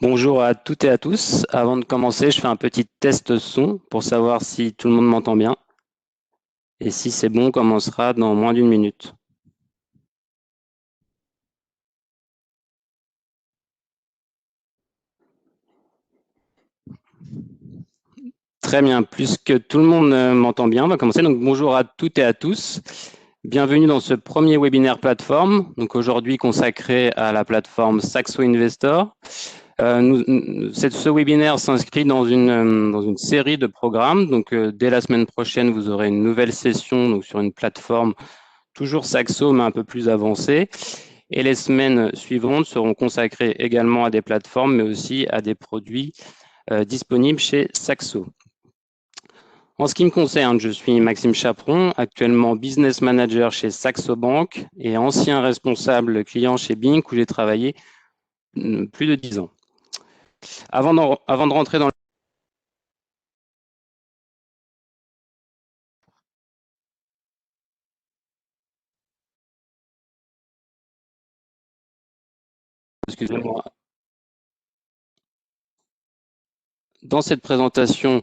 Bonjour à toutes et à tous. Avant de commencer, je fais un petit test son pour savoir si tout le monde m'entend bien. Et si c'est bon, on commencera dans moins d'une minute. Très bien, puisque tout le monde m'entend bien, on va commencer. Donc bonjour à toutes et à tous. Bienvenue dans ce premier webinaire plateforme, donc aujourd'hui consacré à la plateforme Saxo Investor. Ce webinaire s'inscrit dans une série de programmes. Donc dès la semaine prochaine, vous aurez une nouvelle session donc, sur une plateforme toujours Saxo, mais un peu plus avancée. Et les semaines suivantes seront consacrées également à des plateformes, mais aussi à des produits disponibles chez Saxo. En ce qui me concerne, je suis Maxime Chaperon, actuellement business manager chez Saxo Bank et ancien responsable client chez Bink où j'ai travaillé plus de 10 ans. Avant de rentrer dans excusez-moi, dans cette présentation,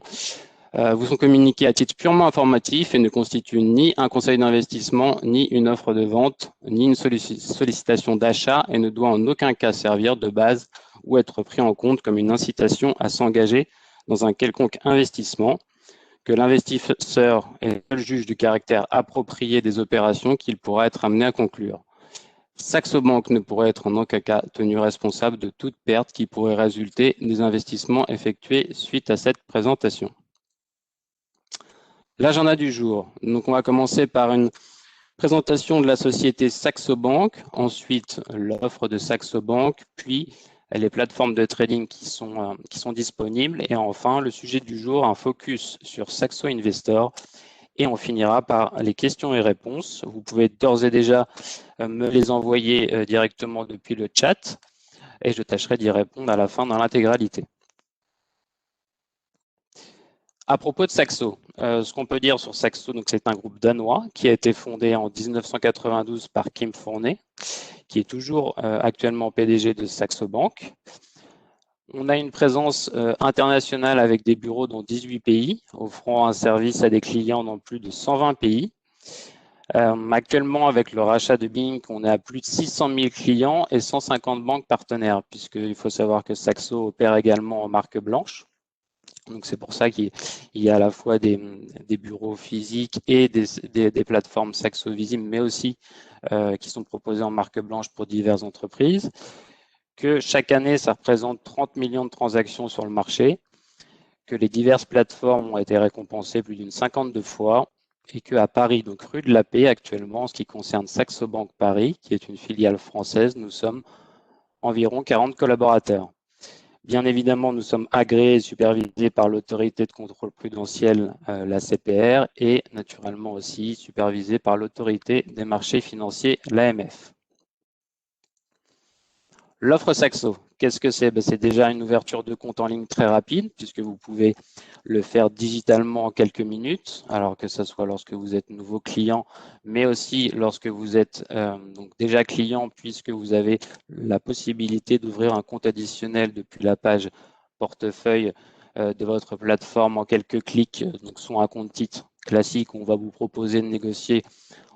vous sont communiqués à titre purement informatif et ne constituent ni un conseil d'investissement, ni une offre de vente, ni une sollicitation d'achat et ne doit en aucun cas servir de base ou être pris en compte comme une incitation à s'engager dans un quelconque investissement, que l'investisseur est le seul juge du caractère approprié des opérations qu'il pourra être amené à conclure. Saxo Bank ne pourrait être en aucun cas tenu responsable de toute perte qui pourrait résulter des investissements effectués suite à cette présentation. L'agenda du jour. Donc, on va commencer par une présentation de la société Saxo Bank, ensuite l'offre de Saxo Bank, puis les plateformes de trading qui sont disponibles, et enfin le sujet du jour, un focus sur Saxo Investor, et on finira par les questions et réponses. Vous pouvez d'ores et déjà me les envoyer directement depuis le chat, et je tâcherai d'y répondre à la fin dans l'intégralité. À propos de Saxo, ce qu'on peut dire sur Saxo, c'est un groupe danois qui a été fondé en 1992 par Kim Fournet, qui est toujours actuellement PDG de Saxo Bank. On a une présence internationale avec des bureaux dans 18 pays, offrant un service à des clients dans plus de 120 pays. Actuellement, avec le rachat de Bink, on est à plus de 600 000 clients et 150 banques partenaires, puisqu'il faut savoir que Saxo opère également en marque blanche. Donc c'est pour ça qu'il y a à la fois des bureaux physiques et des plateformes Saxo visibles, mais aussi qui sont proposées en marque blanche pour diverses entreprises. Que chaque année, ça représente 30 millions de transactions sur le marché, que les diverses plateformes ont été récompensées plus d'une 52 fois, et qu'à Paris, donc rue de la Paix actuellement, en ce qui concerne Saxo Bank Paris, qui est une filiale française, nous sommes environ 40 collaborateurs. Bien évidemment, nous sommes agréés et supervisés par l'autorité de contrôle prudentiel, la CPR, et naturellement aussi supervisés par l'autorité des marchés financiers, l'AMF. L'offre Saxo, qu'est-ce que c'est? C'est déjà une ouverture de compte en ligne très rapide, puisque vous pouvez le faire digitalement en quelques minutes, alors que ce soit lorsque vous êtes nouveau client, mais aussi lorsque vous êtes donc déjà client, puisque vous avez la possibilité d'ouvrir un compte additionnel depuis la page portefeuille de votre plateforme en quelques clics, donc soit un compte titre classique où on va vous proposer de négocier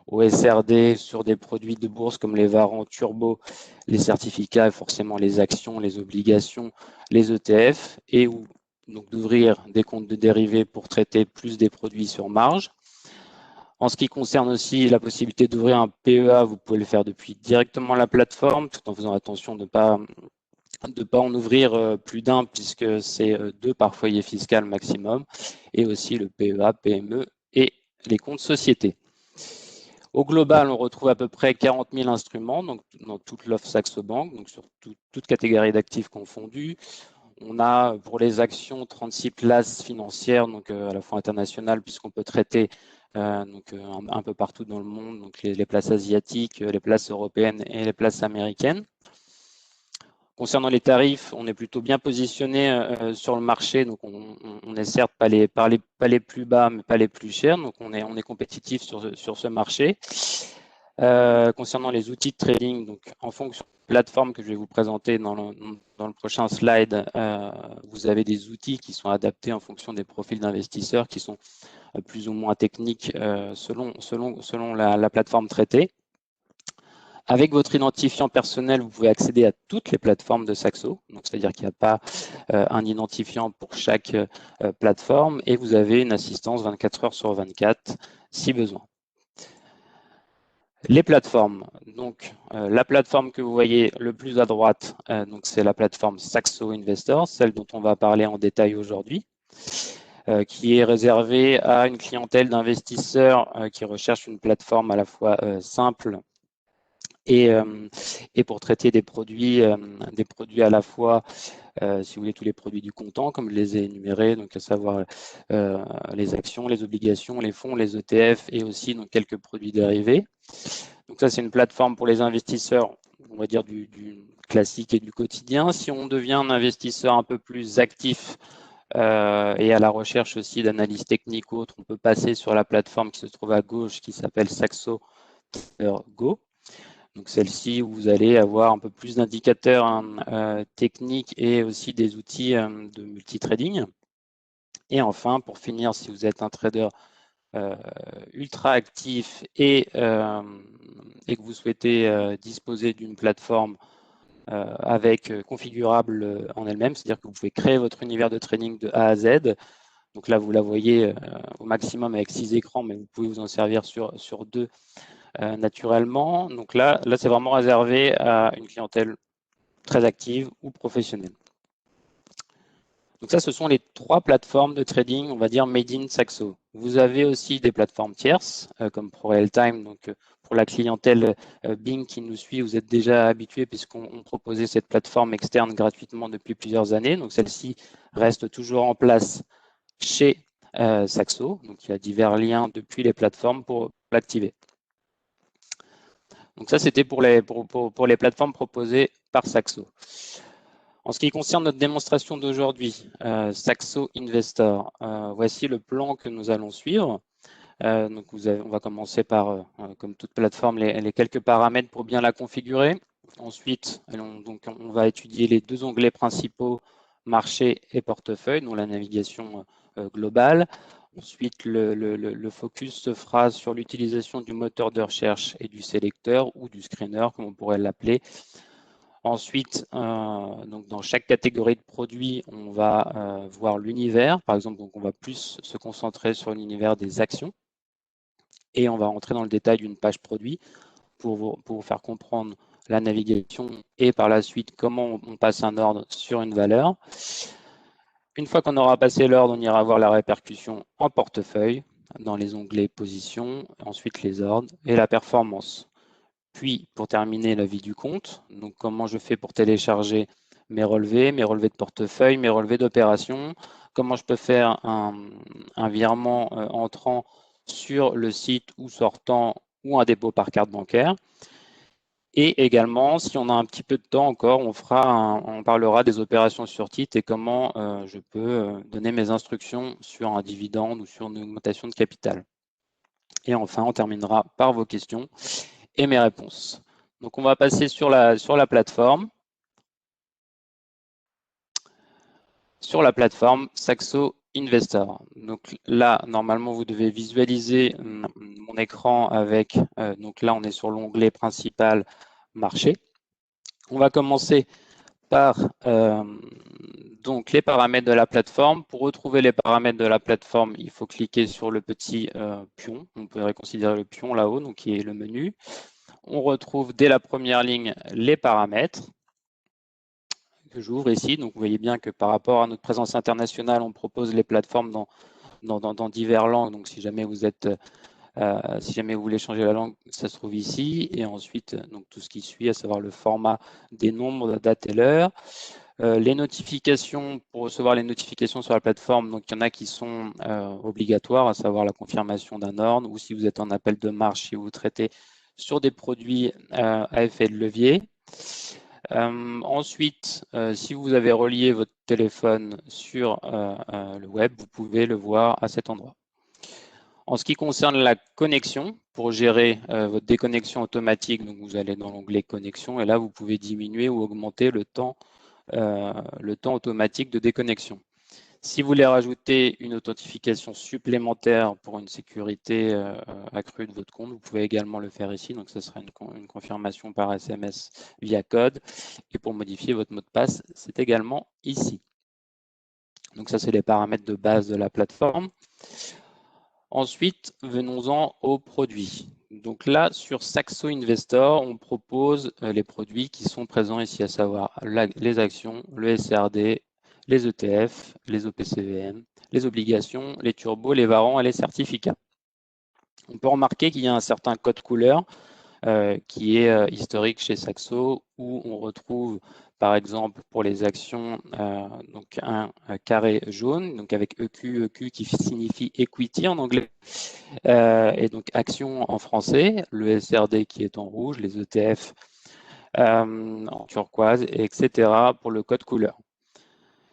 au SRD sur des produits de bourse comme les varants turbo, les certificats et forcément les actions, les obligations, les ETF, et donc d'ouvrir des comptes de dérivés pour traiter plus des produits sur marge. En ce qui concerne aussi la possibilité d'ouvrir un PEA, vous pouvez le faire depuis directement la plateforme, tout en faisant attention de ne pas en ouvrir plus d'un, puisque c'est 2 par foyer fiscal maximum, et aussi le PEA, PME et les comptes sociétés. Au global, on retrouve à peu près 40 000 instruments donc, dans toute l'offre Saxo Bank, donc sur toute catégorie d'actifs confondus. On a pour les actions 36 places financières, donc à la fois internationales, puisqu'on peut traiter un peu partout dans le monde, donc les places asiatiques, les places européennes et les places américaines. Concernant les tarifs, on est plutôt bien positionné sur le marché, donc on est certes pas les plus bas, mais pas les plus chers, donc on est compétitif sur ce marché. Concernant les outils de trading, donc en fonction de la plateforme que je vais vous présenter dans le prochain slide, vous avez des outils qui sont adaptés en fonction des profils d'investisseurs qui sont plus ou moins techniques selon la plateforme traitée. Avec votre identifiant personnel, vous pouvez accéder à toutes les plateformes de Saxo, c'est-à-dire qu'il n'y a pas un identifiant pour chaque plateforme, et vous avez une assistance 24 heures sur 24 si besoin. Les plateformes, donc la plateforme que vous voyez le plus à droite, c'est la plateforme Saxo Investors, celle dont on va parler en détail aujourd'hui, qui est réservée à une clientèle d'investisseurs qui recherchent une plateforme à la fois simple et pour traiter des produits à la fois, si vous voulez, tous les produits du comptant, comme je les ai énumérés, donc à savoir les actions, les obligations, les fonds, les ETF et aussi donc, quelques produits dérivés. Donc ça, c'est une plateforme pour les investisseurs, on va dire du classique et du quotidien. Si on devient un investisseur un peu plus actif et à la recherche aussi d'analyses techniques ou autres, on peut passer sur la plateforme qui se trouve à gauche qui s'appelle Saxo Go. Donc celle-ci, où vous allez avoir un peu plus d'indicateurs techniques et aussi des outils de multitrading. Et enfin, pour finir, si vous êtes un trader ultra actif et que vous souhaitez disposer d'une plateforme configurable en elle-même, c'est-à-dire que vous pouvez créer votre univers de trading de A à Z. Donc là, vous la voyez au maximum avec 6 écrans, mais vous pouvez vous en servir sur 2 naturellement. Donc là c'est vraiment réservé à une clientèle très active ou professionnelle. Donc ça, ce sont les 3 plateformes de trading, on va dire, made in Saxo. Vous avez aussi des plateformes tierces, comme ProRealTime. Donc pour la clientèle Bing qui nous suit, vous êtes déjà habitués puisqu'on proposait cette plateforme externe gratuitement depuis plusieurs années. Donc celle-ci reste toujours en place chez Saxo. Donc il y a divers liens depuis les plateformes pour l'activer. Donc ça, c'était pour les plateformes proposées par Saxo. En ce qui concerne notre démonstration d'aujourd'hui, Saxo Investor, voici le plan que nous allons suivre. Donc on va commencer par, comme toute plateforme, les quelques paramètres pour bien la configurer. Ensuite, on va étudier les 2 onglets principaux, marché et portefeuille, dont la navigation globale. Ensuite, le focus se fera sur l'utilisation du moteur de recherche et du sélecteur ou du screener, comme on pourrait l'appeler. Ensuite, donc dans chaque catégorie de produits, on va voir l'univers. Par exemple, donc on va plus se concentrer sur l'univers des actions. Et on va rentrer dans le détail d'une page produit pour vous faire comprendre la navigation et par la suite comment on passe un ordre sur une valeur. Une fois qu'on aura passé l'ordre, on ira voir la répercussion en portefeuille dans les onglets position, ensuite les ordres et la performance. Puis, pour terminer, la vie du compte. Donc, comment je fais pour télécharger mes relevés de portefeuille, mes relevés d'opération. Comment je peux faire un virement entrant sur le site ou sortant ou un dépôt par carte bancaire. Et également, si on a un petit peu de temps encore, on parlera des opérations sur titre et comment je peux donner mes instructions sur un dividende ou sur une augmentation de capital. Et enfin, on terminera par vos questions et mes réponses. Donc, on va passer sur la plateforme. Sur la plateforme Saxo Investor. Donc là, normalement, vous devez visualiser mon écran avec, donc là, on est sur l'onglet principal marché. On va commencer par donc les paramètres de la plateforme. Pour retrouver les paramètres de la plateforme, il faut cliquer sur le petit pion. On peut considérer le pion là-haut, donc qui est le menu. On retrouve dès la première ligne les paramètres que j'ouvre ici. Donc, vous voyez bien que par rapport à notre présence internationale, on propose les plateformes dans diverses langues. Donc, si jamais vous voulez changer la langue, ça se trouve ici. Et ensuite, donc, tout ce qui suit, à savoir le format des nombres, la date et l'heure. Les notifications, pour recevoir les notifications sur la plateforme, donc il y en a qui sont obligatoires, à savoir la confirmation d'un ordre, ou si vous êtes en appel de marge, si vous traitez sur des produits à effet de levier. Ensuite, si vous avez relié votre téléphone sur le web, vous pouvez le voir à cet endroit. En ce qui concerne la connexion, pour gérer votre déconnexion automatique, donc vous allez dans l'onglet connexion et là vous pouvez diminuer ou augmenter le temps automatique de déconnexion. Si vous voulez rajouter une authentification supplémentaire pour une sécurité accrue de votre compte, vous pouvez également le faire ici. Donc, ce sera une confirmation par SMS via code. Et pour modifier votre mot de passe, c'est également ici. Donc, ça, c'est les paramètres de base de la plateforme. Ensuite, venons-en aux produits. Donc là, sur Saxo Investor, on propose les produits qui sont présents ici, à savoir les actions, le SRD, les ETF, les OPCVM, les obligations, les turbos, les varants et les certificats. On peut remarquer qu'il y a un certain code couleur qui est historique chez Saxo, où on retrouve par exemple pour les actions donc un carré jaune, donc avec EQ qui signifie equity en anglais, et donc action en français, le SRD qui est en rouge, les ETF en turquoise, etc. pour le code couleur.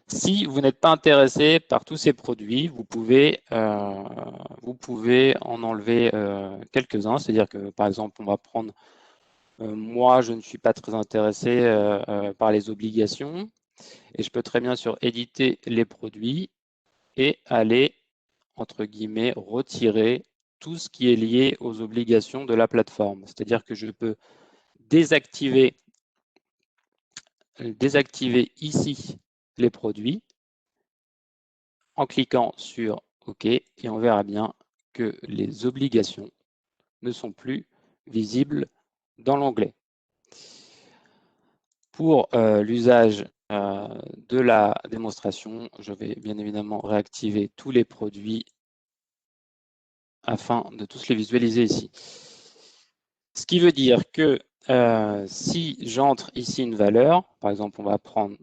Si vous n'êtes pas intéressé par tous ces produits, vous pouvez en enlever quelques-uns. C'est-à-dire que, par exemple, on va prendre, moi, je ne suis pas très intéressé par les obligations. Et je peux très bien sur éditer les produits et aller, entre guillemets, retirer tout ce qui est lié aux obligations de la plateforme. C'est-à-dire que je peux désactiver ici les produits en cliquant sur OK et on verra bien que les obligations ne sont plus visibles dans l'onglet. Pour l'usage de la démonstration, je vais bien évidemment réactiver tous les produits afin de tous les visualiser ici. Ce qui veut dire que si j'entre ici une valeur, par exemple, on va prendre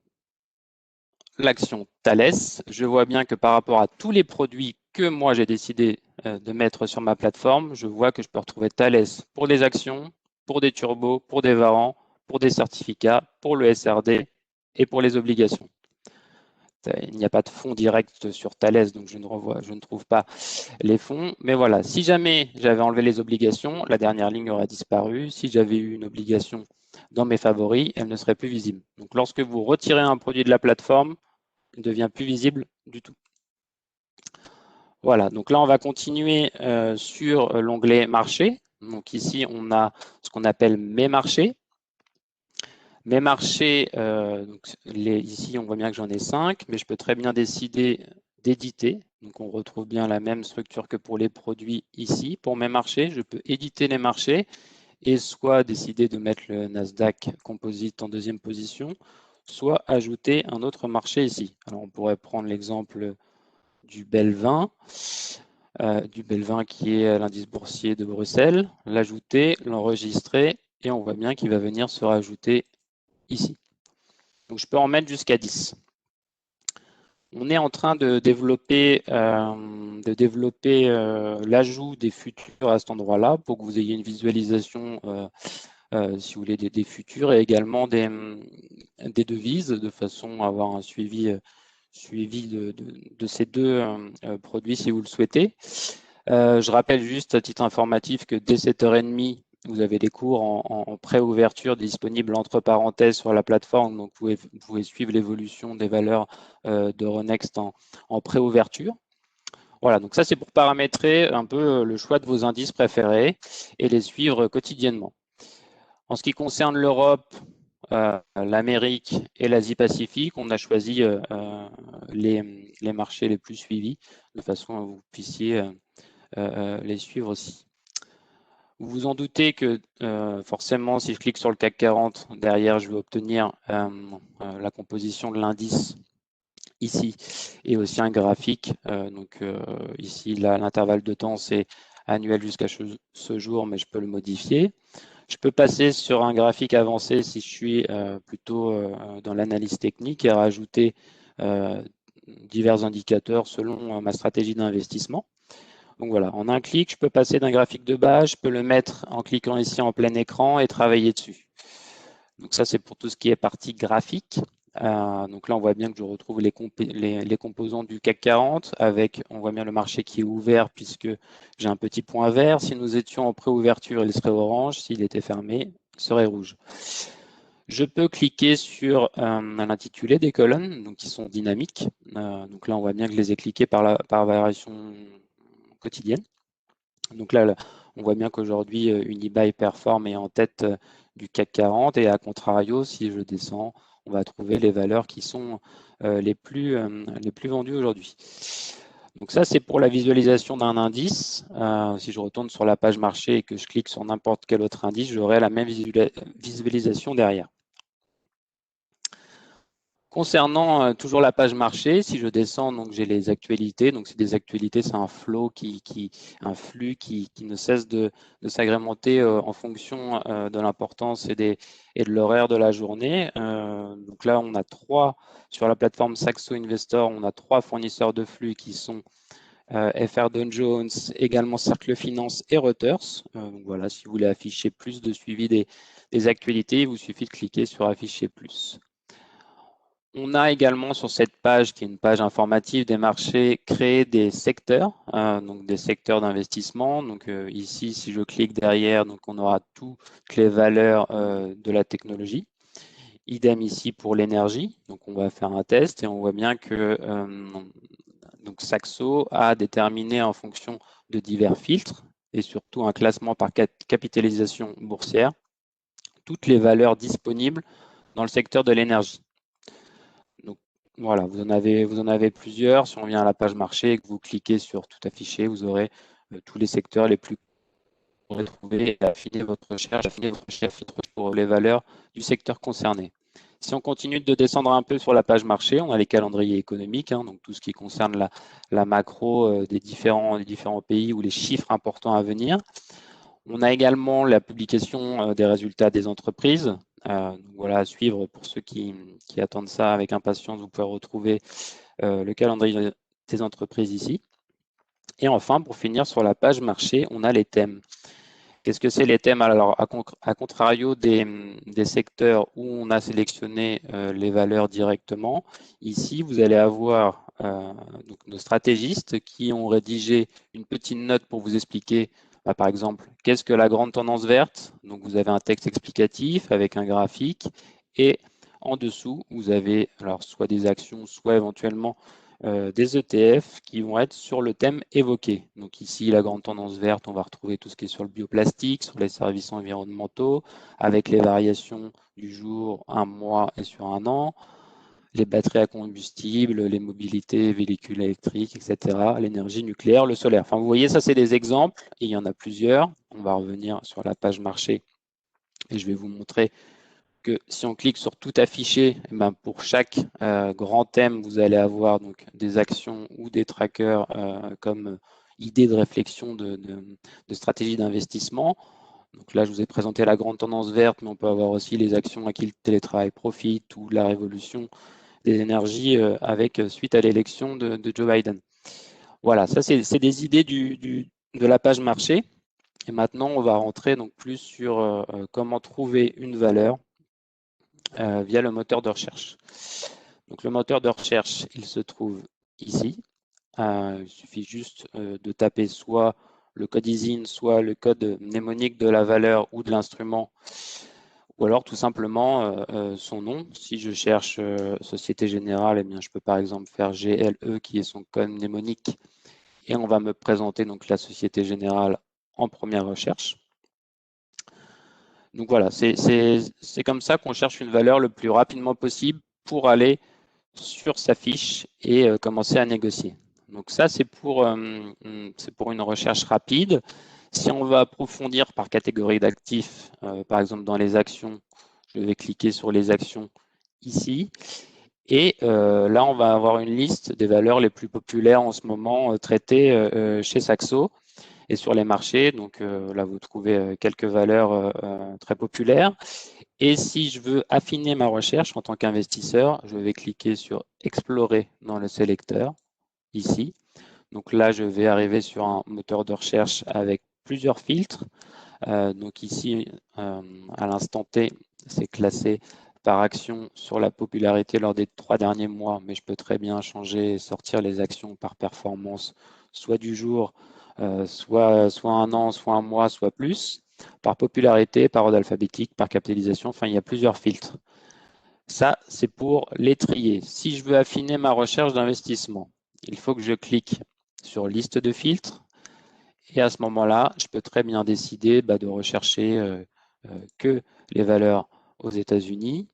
l'action Thales, je vois bien que par rapport à tous les produits que moi j'ai décidé de mettre sur ma plateforme, je vois que je peux retrouver Thales pour des actions, pour des turbos, pour des varants, pour des certificats, pour le SRD et pour les obligations. Il n'y a pas de fonds direct sur Thales, donc je ne trouve pas les fonds. Mais voilà, si jamais j'avais enlevé les obligations, la dernière ligne aurait disparu. Si j'avais eu une obligation dans mes favoris, elle ne serait plus visible. Donc lorsque vous retirez un produit de la plateforme, il ne devient plus visible du tout. Voilà, donc là, on va continuer sur l'onglet marché. Donc ici, on a ce qu'on appelle mes marchés. Mes marchés, ici, on voit bien que j'en ai 5, mais je peux très bien décider d'éditer. Donc, on retrouve bien la même structure que pour les produits ici. Pour mes marchés, je peux éditer les marchés et soit décider de mettre le Nasdaq Composite en deuxième position, soit ajouter un autre marché ici. Alors, on pourrait prendre l'exemple du Bel 20, qui est l'indice boursier de Bruxelles, l'ajouter, l'enregistrer, et on voit bien qu'il va venir se rajouter ici. Donc, je peux en mettre jusqu'à 10. On est en train de développer, l'ajout des futurs à cet endroit-là pour que vous ayez une visualisation, si vous voulez, des futurs et également des devises de façon à avoir un suivi de ces deux produits si vous le souhaitez. Je rappelle juste à titre informatif que dès 7h30, vous avez des cours en pré-ouverture disponibles entre parenthèses sur la plateforme. Donc, vous pouvez suivre l'évolution des valeurs d'Euronext en pré-ouverture. Voilà, donc ça, c'est pour paramétrer un peu le choix de vos indices préférés et les suivre quotidiennement. En ce qui concerne l'Europe, l'Amérique et l'Asie-Pacifique, on a choisi les marchés les plus suivis de façon à que vous puissiez les suivre aussi. Vous vous en doutez que forcément, si je clique sur le CAC 40, derrière, je vais obtenir la composition de l'indice ici et aussi un graphique. Ici, l'intervalle de temps, c'est annuel jusqu'à ce jour, mais je peux le modifier. Je peux passer sur un graphique avancé si je suis plutôt dans l'analyse technique et rajouter divers indicateurs selon ma stratégie d'investissement. Donc voilà, en un clic, je peux passer d'un graphique de base, je peux le mettre en cliquant ici en plein écran et travailler dessus. Donc ça, c'est pour tout ce qui est partie graphique. Donc là, on voit bien que je retrouve les composants du CAC 40 avec, on voit bien le marché qui est ouvert puisque j'ai un petit point vert. Si nous étions en pré-ouverture, il serait orange. S'il était fermé, il serait rouge. Je peux cliquer sur l'intitulé des colonnes, donc qui sont dynamiques. Donc là, on voit bien que je les ai cliquées par variation quotidienne. Donc là, on voit bien qu'aujourd'hui, Unibail performe et est en tête du CAC 40 et à contrario, si je descends, on va trouver les valeurs qui sont les plus vendues aujourd'hui. Donc ça, c'est pour la visualisation d'un indice. Si je retourne sur la page marché et que je clique sur n'importe quel autre indice, j'aurai la même visualisation derrière. Concernant toujours la page marché, si je descends, donc j'ai les actualités. Donc c'est des actualités, c'est un flot un flux qui ne cesse de s'agrémenter en fonction de l'importance et de l'horaire de la journée. Donc là, on a sur la plateforme Saxo Investor, on a 3 fournisseurs de flux qui sont FR Dow Jones, également Cercle Finance et Reuters. Donc voilà, si vous voulez afficher plus de suivi des actualités, il vous suffit de cliquer sur afficher plus. On a également sur cette page, qui est une page informative des marchés, créé des secteurs, donc des secteurs d'investissement. Donc ici, si je clique derrière, donc on aura toutes les valeurs de la technologie. Idem ici pour l'énergie. Donc on va faire un test et on voit bien que donc Saxo a déterminé en fonction de divers filtres et surtout un classement par capitalisation boursière, toutes les valeurs disponibles dans le secteur de l'énergie. Donc voilà, vous en avez plusieurs. Si on vient à la page marché et que vous cliquez sur tout afficher, vous aurez tous les secteurs les plus retrouvés et affiner votre recherche pour les valeurs du secteur concerné. Si on continue de descendre un peu sur la page marché, on a les calendriers économiques, donc tout ce qui concerne la macro des différents pays ou les chiffres importants à venir. On a également la publication des résultats des entreprises. Donc voilà, à suivre pour ceux qui attendent ça avec impatience. Vous pouvez retrouver le calendrier des entreprises ici. Et enfin, pour finir sur la page marché, on a les thèmes. Qu'est-ce que c'est les thèmes? Alors, à contrario des secteurs où on a sélectionné les valeurs directement, ici, vous allez avoir donc nos stratégistes qui ont rédigé une petite note pour vous expliquer, par exemple, qu'est-ce que la grande tendance verte? Donc, vous avez un texte explicatif avec un graphique et en dessous, vous avez alors soit des actions, soit éventuellement des ETF qui vont être sur le thème évoqué. Donc ici, la grande tendance verte, on va retrouver tout ce qui est sur le bioplastique, sur les services environnementaux, avec les variations du jour, un mois et sur un an, les batteries à combustible, les mobilités, véhicules électriques, etc., l'énergie nucléaire, le solaire. Enfin, vous voyez, ça, c'est des exemples, et il y en a plusieurs. On va revenir sur la page marché, et je vais vous montrer que si on clique sur tout afficher, pour chaque grand thème, vous allez avoir donc des actions ou des trackers comme idée de réflexion de stratégie d'investissement. Donc là, je vous ai présenté la grande tendance verte, mais on peut avoir aussi les actions à qui le télétravail profite ou la révolution des énergies suite à l'élection de Joe Biden. Voilà, ça c'est des idées de la page marché. Et maintenant, on va rentrer donc plus sur comment trouver une valeur via le moteur de recherche. Donc le moteur de recherche, il se trouve ici. Il suffit juste de taper soit le code ISIN, soit le code mnémonique de la valeur ou de l'instrument, ou alors tout simplement son nom. Si je cherche Société Générale, eh bien, je peux par exemple faire GLE qui est son code mnémonique et on va me présenter donc la Société Générale en première recherche. Donc voilà, c'est comme ça qu'on cherche une valeur le plus rapidement possible pour aller sur sa fiche et commencer à négocier. Donc ça, c'est pour une recherche rapide. Si on va approfondir par catégorie d'actifs, par exemple dans les actions, je vais cliquer sur les actions ici. Et là, on va avoir une liste des valeurs les plus populaires en ce moment traitées chez Saxo et sur les marchés. Donc là, vous trouvez quelques valeurs très populaires. Et si je veux affiner ma recherche en tant qu'investisseur, je vais cliquer sur Explorer dans le sélecteur, ici. Donc là, je vais arriver sur un moteur de recherche avec plusieurs filtres. Donc ici, à l'instant T, c'est classé par action sur la popularité lors des 3 derniers mois, mais je peux très bien changer et sortir les actions par performance, soit du jour, soit un an, soit un mois, soit plus, par popularité, par ordre alphabétique, par capitalisation, enfin il y a plusieurs filtres. Ça, c'est pour les trier. Si je veux affiner ma recherche d'investissement, il faut que je clique sur liste de filtres et à ce moment-là, je peux très bien décider de rechercher que les valeurs aux États-Unis,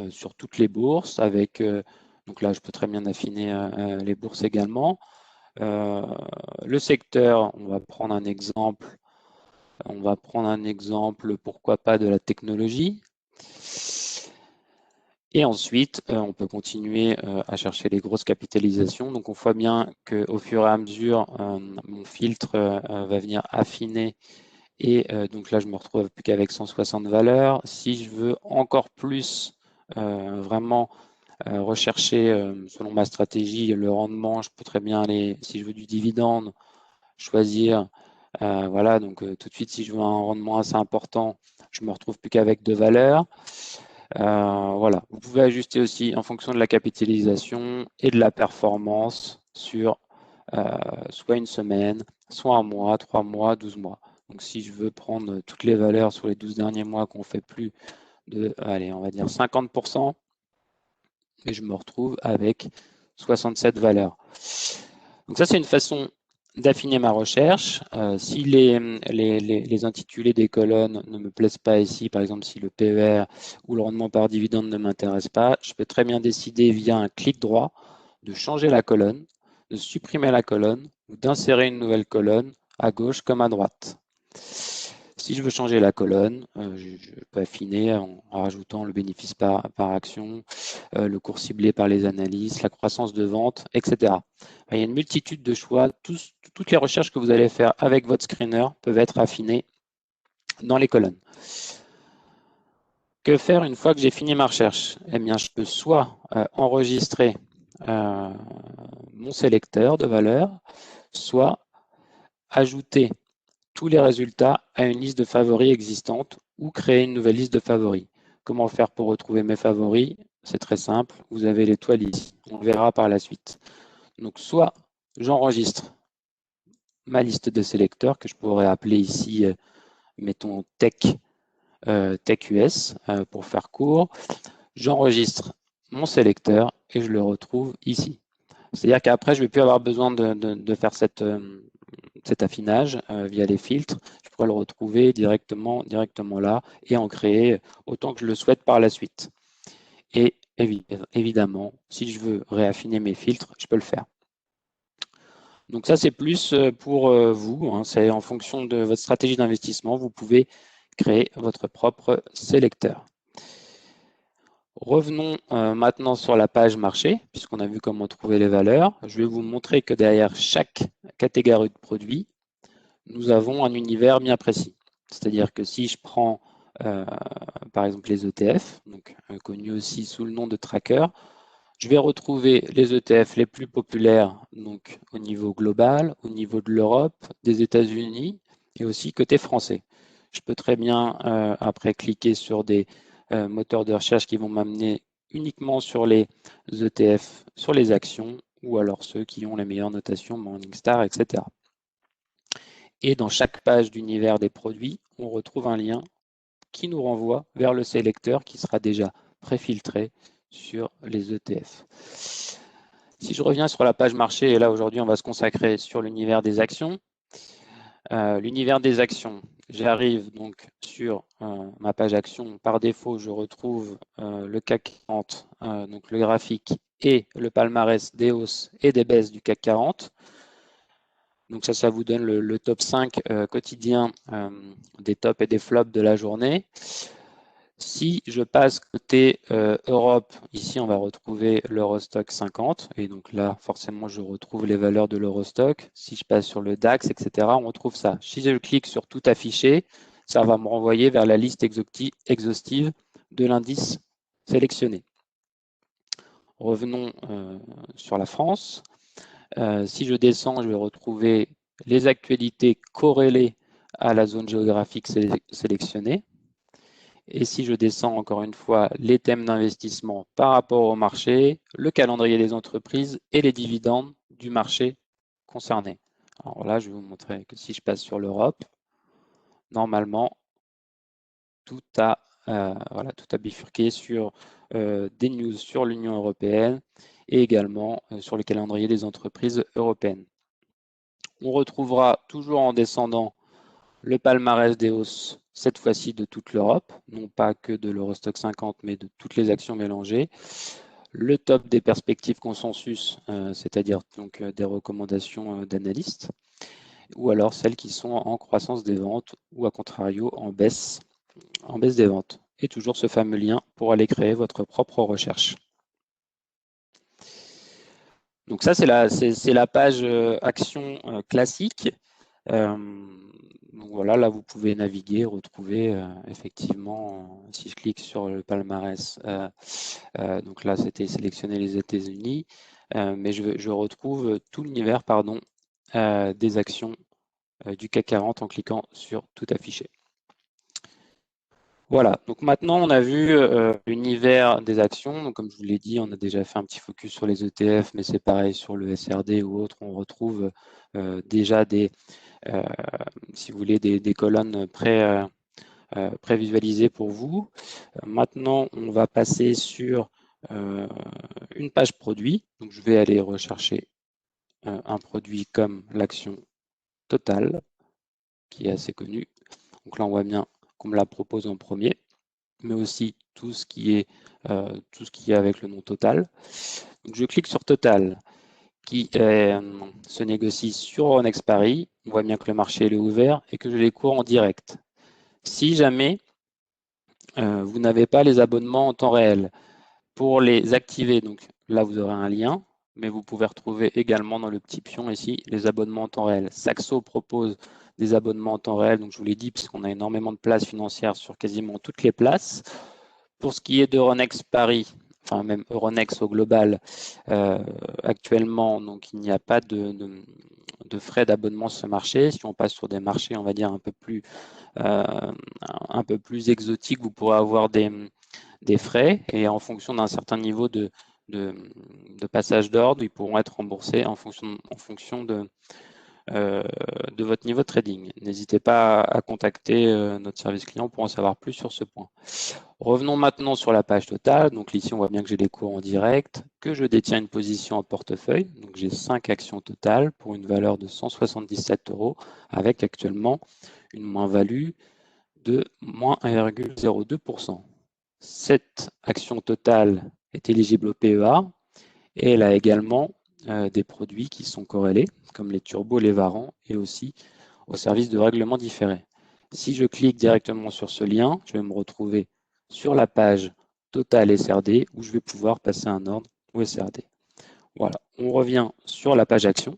sur toutes les bourses, avec, donc là, je peux très bien affiner les bourses également. Le secteur, on va prendre un exemple, pourquoi pas de la technologie. Et ensuite, on peut continuer à chercher les grosses capitalisations. Donc, on voit bien qu'au fur et à mesure, mon filtre va venir affiner. Et donc là, je me retrouve plus qu'avec 160 valeurs. Si je veux encore plus vraiment rechercher, selon ma stratégie, le rendement, je peux très bien aller, si je veux du dividende, choisir. Voilà, donc tout de suite, si je veux un rendement assez important, je me retrouve plus qu'avec 2 valeurs. Voilà, vous pouvez ajuster aussi en fonction de la capitalisation et de la performance sur soit une semaine, soit un mois, 3 mois, 12 mois. Donc si je veux prendre toutes les valeurs sur les 12 derniers mois qu'on fait plus de, allez, on va dire 50%, et je me retrouve avec 67 valeurs. Donc ça, c'est une façon d'affiner ma recherche. Si les intitulés des colonnes ne me plaisent pas ici, par exemple si le PER ou le rendement par dividende ne m'intéresse pas, je peux très bien décider via un clic droit de changer la colonne, de supprimer la colonne ou d'insérer une nouvelle colonne à gauche comme à droite. Si je veux changer la colonne, je peux affiner en rajoutant le bénéfice par action, le cours ciblé par les analyses, la croissance de vente, etc. Il y a une multitude de choix. Toutes les recherches que vous allez faire avec votre screener peuvent être affinées dans les colonnes. Que faire une fois que j'ai fini ma recherche? Eh bien, je peux soit enregistrer mon sélecteur de valeurs, soit ajouter tous les résultats à une liste de favoris existante ou créer une nouvelle liste de favoris. Comment faire pour retrouver mes favoris? C'est très simple, vous avez l'étoile ici, on le verra par la suite. Donc soit j'enregistre ma liste de sélecteurs que je pourrais appeler ici, mettons Tech US pour faire court. J'enregistre mon sélecteur et je le retrouve ici. C'est-à-dire qu'après, je ne vais plus avoir besoin de faire cet affinage via les filtres. Je pourrais le retrouver directement là et en créer autant que je le souhaite par la suite. Et évidemment, si je veux réaffiner mes filtres, je peux le faire. Donc ça, c'est plus pour vous. Hein, c'est en fonction de votre stratégie d'investissement, vous pouvez créer votre propre sélecteur. Revenons maintenant sur la page marché, puisqu'on a vu comment trouver les valeurs. Je vais vous montrer que derrière chaque catégorie de produits, nous avons un univers bien précis. C'est-à-dire que si je prends par exemple les ETF, donc connus aussi sous le nom de tracker, je vais retrouver les ETF les plus populaires donc, au niveau global, au niveau de l'Europe, des États-Unis et aussi côté français. Je peux très bien après cliquer sur des moteurs de recherche qui vont m'amener uniquement sur les ETF, sur les actions ou alors ceux qui ont les meilleures notations, Morningstar, etc. Et dans chaque page d'univers des produits, on retrouve un lien qui nous renvoie vers le sélecteur qui sera déjà préfiltré sur les ETF. Si je reviens sur la page marché, et là aujourd'hui on va se consacrer sur l'univers des actions. L'univers des actions, j'arrive donc sur ma page action. Par défaut, je retrouve le CAC 40, donc le graphique et le palmarès des hausses et des baisses du CAC 40. Donc ça vous donne le top 5 quotidien des tops et des flops de la journée. Si je passe côté Europe, ici on va retrouver l'Eurostock 50 et donc là forcément je retrouve les valeurs de l'Eurostock. Si je passe sur le DAX, etc., on retrouve ça. Si je clique sur tout afficher, ça va me renvoyer vers la liste exhaustive de l'indice sélectionné. Revenons sur la France. Si je descends, je vais retrouver les actualités corrélées à la zone géographique sélectionnée. Et si je descends encore une fois les thèmes d'investissement par rapport au marché, le calendrier des entreprises et les dividendes du marché concerné. Alors là, je vais vous montrer que si je passe sur l'Europe, normalement, tout a bifurqué sur des news sur l'Union européenne et également sur le calendrier des entreprises européennes. On retrouvera toujours en descendant le palmarès des hausses, cette fois-ci de toute l'Europe, non pas que de l'Eurostoxx 50, mais de toutes les actions mélangées. Le top des perspectives consensus, c'est-à-dire donc des recommandations d'analystes, ou alors celles qui sont en croissance des ventes ou à contrario en baisse des ventes. Et toujours ce fameux lien pour aller créer votre propre recherche. Donc ça, c'est la page action classique. Donc voilà, là, vous pouvez naviguer, retrouver effectivement, si je clique sur le palmarès, donc là, c'était sélectionner les États-Unis, mais je retrouve tout l'univers des actions du CAC 40 en cliquant sur tout afficher. Voilà, donc maintenant on a vu l'univers des actions. Donc, comme je vous l'ai dit, on a déjà fait un petit focus sur les ETF, mais c'est pareil sur le SRD ou autre. On retrouve déjà si vous voulez, des colonnes prévisualisées pour vous. Maintenant, on va passer sur une page produit. Donc, je vais aller rechercher un produit comme l'action Total, qui est assez connu. Donc là, on voit bien qu'on me la propose en premier, mais aussi tout ce qui est avec le nom Total. Donc, je clique sur Total, qui se négocie sur Euronext Paris. On voit bien que le marché est ouvert et que je les cours en direct. Si jamais vous n'avez pas les abonnements en temps réel, pour les activer, donc là vous aurez un lien, mais vous pouvez retrouver également dans le petit pion ici les abonnements en temps réel. Saxo propose des abonnements en temps réel, donc je vous l'ai dit, puisqu'on a énormément de places financières sur quasiment toutes les places. Pour ce qui est d'Euronext Paris, enfin même Euronext au global, actuellement, donc il n'y a pas de frais d'abonnement sur ce marché. Si on passe sur des marchés, on va dire un peu plus exotiques, vous pourrez avoir des frais et en fonction d'un certain niveau de passage d'ordre, ils pourront être remboursés en fonction de votre niveau de trading. N'hésitez pas à contacter notre service client pour en savoir plus sur ce point. Revenons maintenant sur la page totale. Donc ici, on voit bien que j'ai les cours en direct, que je détiens une position en portefeuille. Donc j'ai 5 actions totales pour une valeur de 177 € avec actuellement une moins-value de moins 1,02%. Cette action totale est éligible au PEA et elle a également des produits qui sont corrélés, comme les turbos, les varants et aussi au service de règlement différé. Si je clique directement sur ce lien, je vais me retrouver sur la page Total SRD où je vais pouvoir passer un ordre au SRD. Voilà, on revient sur la page action.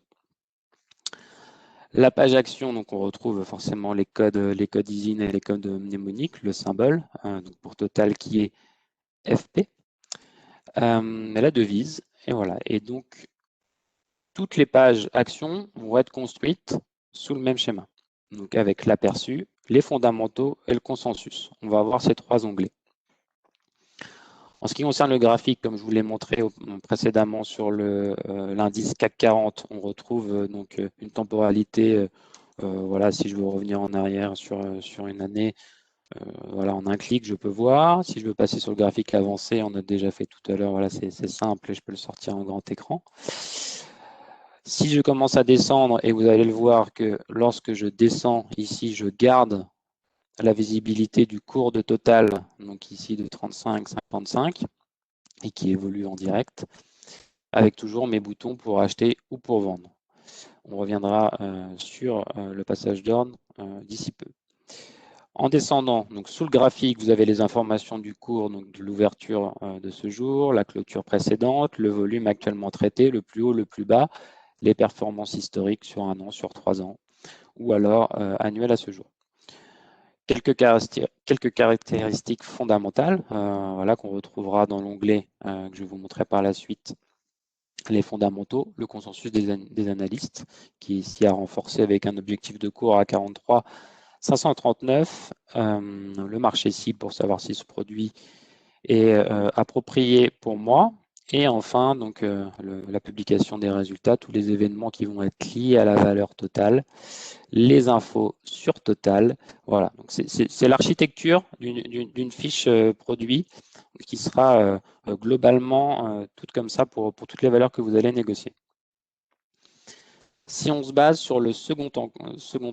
La page action, donc on retrouve forcément les codes ISIN et les codes mnémoniques, le symbole, donc pour Total qui est FP, la devise, et voilà. Et donc, toutes les pages actions vont être construites sous le même schéma. Donc avec l'aperçu, les fondamentaux et le consensus. On va avoir ces 3 onglets. En ce qui concerne le graphique, comme je vous l'ai montré précédemment sur l'indice CAC 40, on retrouve donc une temporalité. Voilà, si je veux revenir en arrière sur une année, voilà, en un clic, je peux voir. Si je veux passer sur le graphique avancé, on a déjà fait tout à l'heure. Voilà, c'est simple et je peux le sortir en grand écran. Si je commence à descendre, et vous allez le voir que lorsque je descends ici, je garde la visibilité du cours de Total, donc ici de 35,55, et qui évolue en direct, avec toujours mes boutons pour acheter ou pour vendre. On reviendra sur le passage d'ordre d'ici peu. En descendant, donc sous le graphique, vous avez les informations du cours, donc de l'ouverture de ce jour, la clôture précédente, le volume actuellement traité, le plus haut, le plus bas, les performances historiques sur 1 an, sur 3 ans, ou alors annuelles à ce jour. Quelques caractéristiques fondamentales voilà, qu'on retrouvera dans l'onglet que je vais vous montrer par la suite. Les fondamentaux, le consensus des analystes, qui est ici à renforcer avec un objectif de cours à 43, 539, le marché cible pour savoir si ce produit est approprié pour moi. Et enfin, donc, la publication des résultats, tous les événements qui vont être liés à la valeur totale, les infos sur Total. Voilà, donc c'est l'architecture d'une fiche produit qui sera globalement toute comme ça pour toutes les valeurs que vous allez négocier. Si on se base sur le second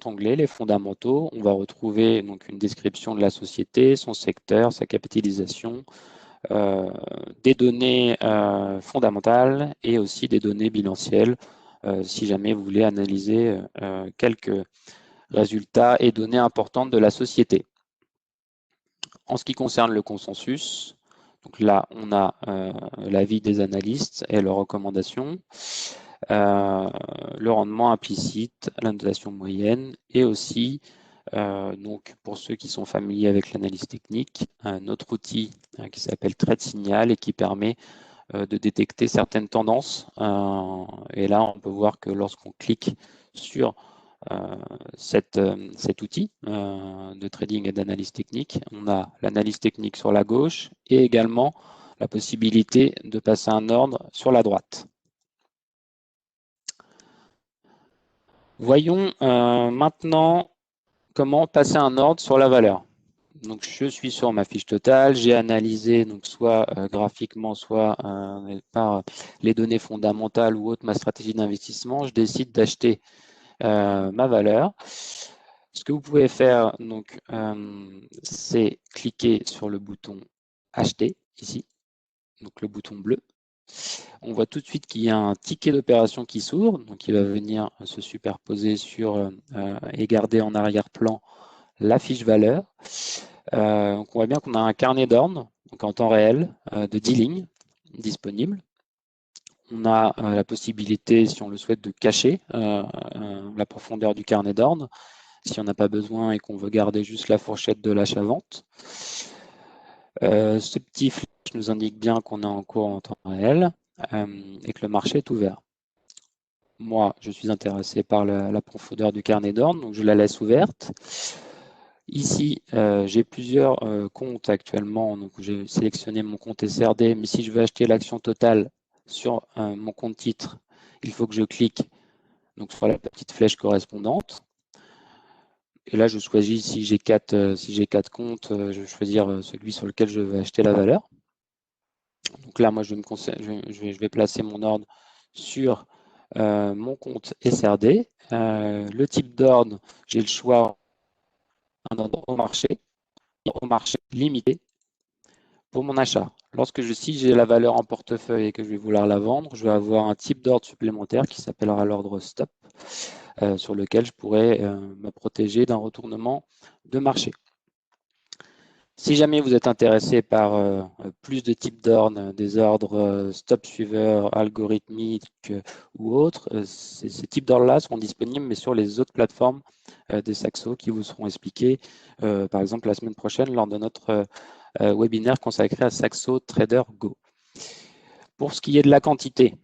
onglet, les fondamentaux, on va retrouver donc une description de la société, son secteur, sa capitalisation, des données fondamentales et aussi des données bilancielles si jamais vous voulez analyser quelques résultats et données importantes de la société. En ce qui concerne le consensus, donc là on a l'avis des analystes et leurs recommandations, le rendement implicite, la notation moyenne et aussi donc pour ceux qui sont familiers avec l'analyse technique, notre outil qui s'appelle Trade Signal et qui permet de détecter certaines tendances. Et là, on peut voir que lorsqu'on clique sur cet outil de trading et d'analyse technique, on a l'analyse technique sur la gauche et également la possibilité de passer un ordre sur la droite. Voyons maintenant comment passer un ordre sur la valeur. Donc, je suis sur ma fiche totale, j'ai analysé donc soit graphiquement, soit par les données fondamentales ou autre ma stratégie d'investissement. Je décide d'acheter ma valeur. Ce que vous pouvez faire, donc, c'est cliquer sur le bouton acheter ici, donc le bouton bleu. On voit tout de suite qu'il y a un ticket d'opération qui s'ouvre, donc il va venir se superposer sur et garder en arrière-plan la fiche valeur. Donc on voit bien qu'on a un carnet d'ordre, donc en temps réel, de 10 lignes disponibles. On a la possibilité, si on le souhaite, de cacher la profondeur du carnet d'ordre, si on n'a pas besoin et qu'on veut garder juste la fourchette de l'achat-vente. Ce petit flash nous indique bien qu'on est en cours en temps réel et que le marché est ouvert. Moi, je suis intéressé par la profondeur du carnet d'ordre, donc je la laisse ouverte. Ici, j'ai plusieurs comptes actuellement, donc j'ai sélectionné mon compte SRD, mais si je veux acheter l'action totale sur mon compte titre, il faut que je clique donc, sur la petite flèche correspondante. Et là, je choisis, si j'ai quatre comptes, je vais choisir celui sur lequel je vais acheter la valeur. Donc là, moi, je vais placer mon ordre sur mon compte SRD. Le type d'ordre, j'ai le choix un ordre au marché limité pour mon achat. Si j'ai la valeur en portefeuille et que je vais vouloir la vendre, je vais avoir un type d'ordre supplémentaire qui s'appellera l'ordre stop, sur lequel je pourrais me protéger d'un retournement de marché. Si jamais vous êtes intéressé par plus de types d'ordres, des ordres stop suiveurs, algorithmiques ou autres, ces types d'ordres-là seront disponibles, mais sur les autres plateformes des Saxo qui vous seront expliquées, par exemple la semaine prochaine lors de notre webinaire consacré à Saxo Trader Go. Pour ce qui est de la quantité,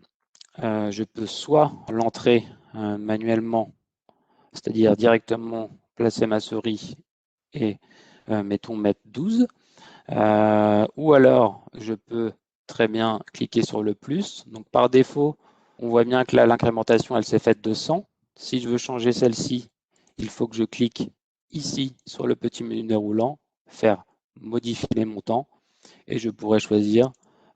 je peux soit l'entrer manuellement, c'est-à-dire directement placer ma souris et mettons mettre 12, ou alors je peux très bien cliquer sur le plus. Donc par défaut, on voit bien que là l'incrémentation elle s'est faite de 100. Si je veux changer celle-ci, il faut que je clique ici sur le petit menu déroulant, faire modifier les montants et je pourrais choisir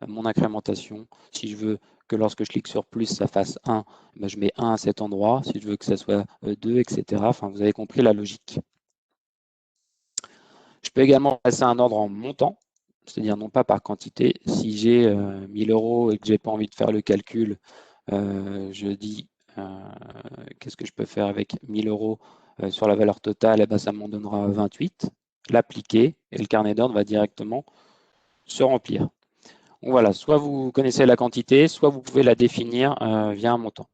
mon incrémentation. Si je veux que lorsque je clique sur plus, ça fasse 1, ben je mets 1 à cet endroit. Si je veux que ça soit 2, etc. Enfin, vous avez compris la logique. Je peux également passer un ordre en montant, c'est-à-dire non pas par quantité. Si j'ai 1000 € et que je n'ai pas envie de faire le calcul, je dis qu'est-ce que je peux faire avec 1000 € sur la valeur totale, et ben, ça m'en donnera 28. L'appliquer et le carnet d'ordre va directement se remplir. Donc voilà, soit vous connaissez la quantité, soit vous pouvez la définir via un montant.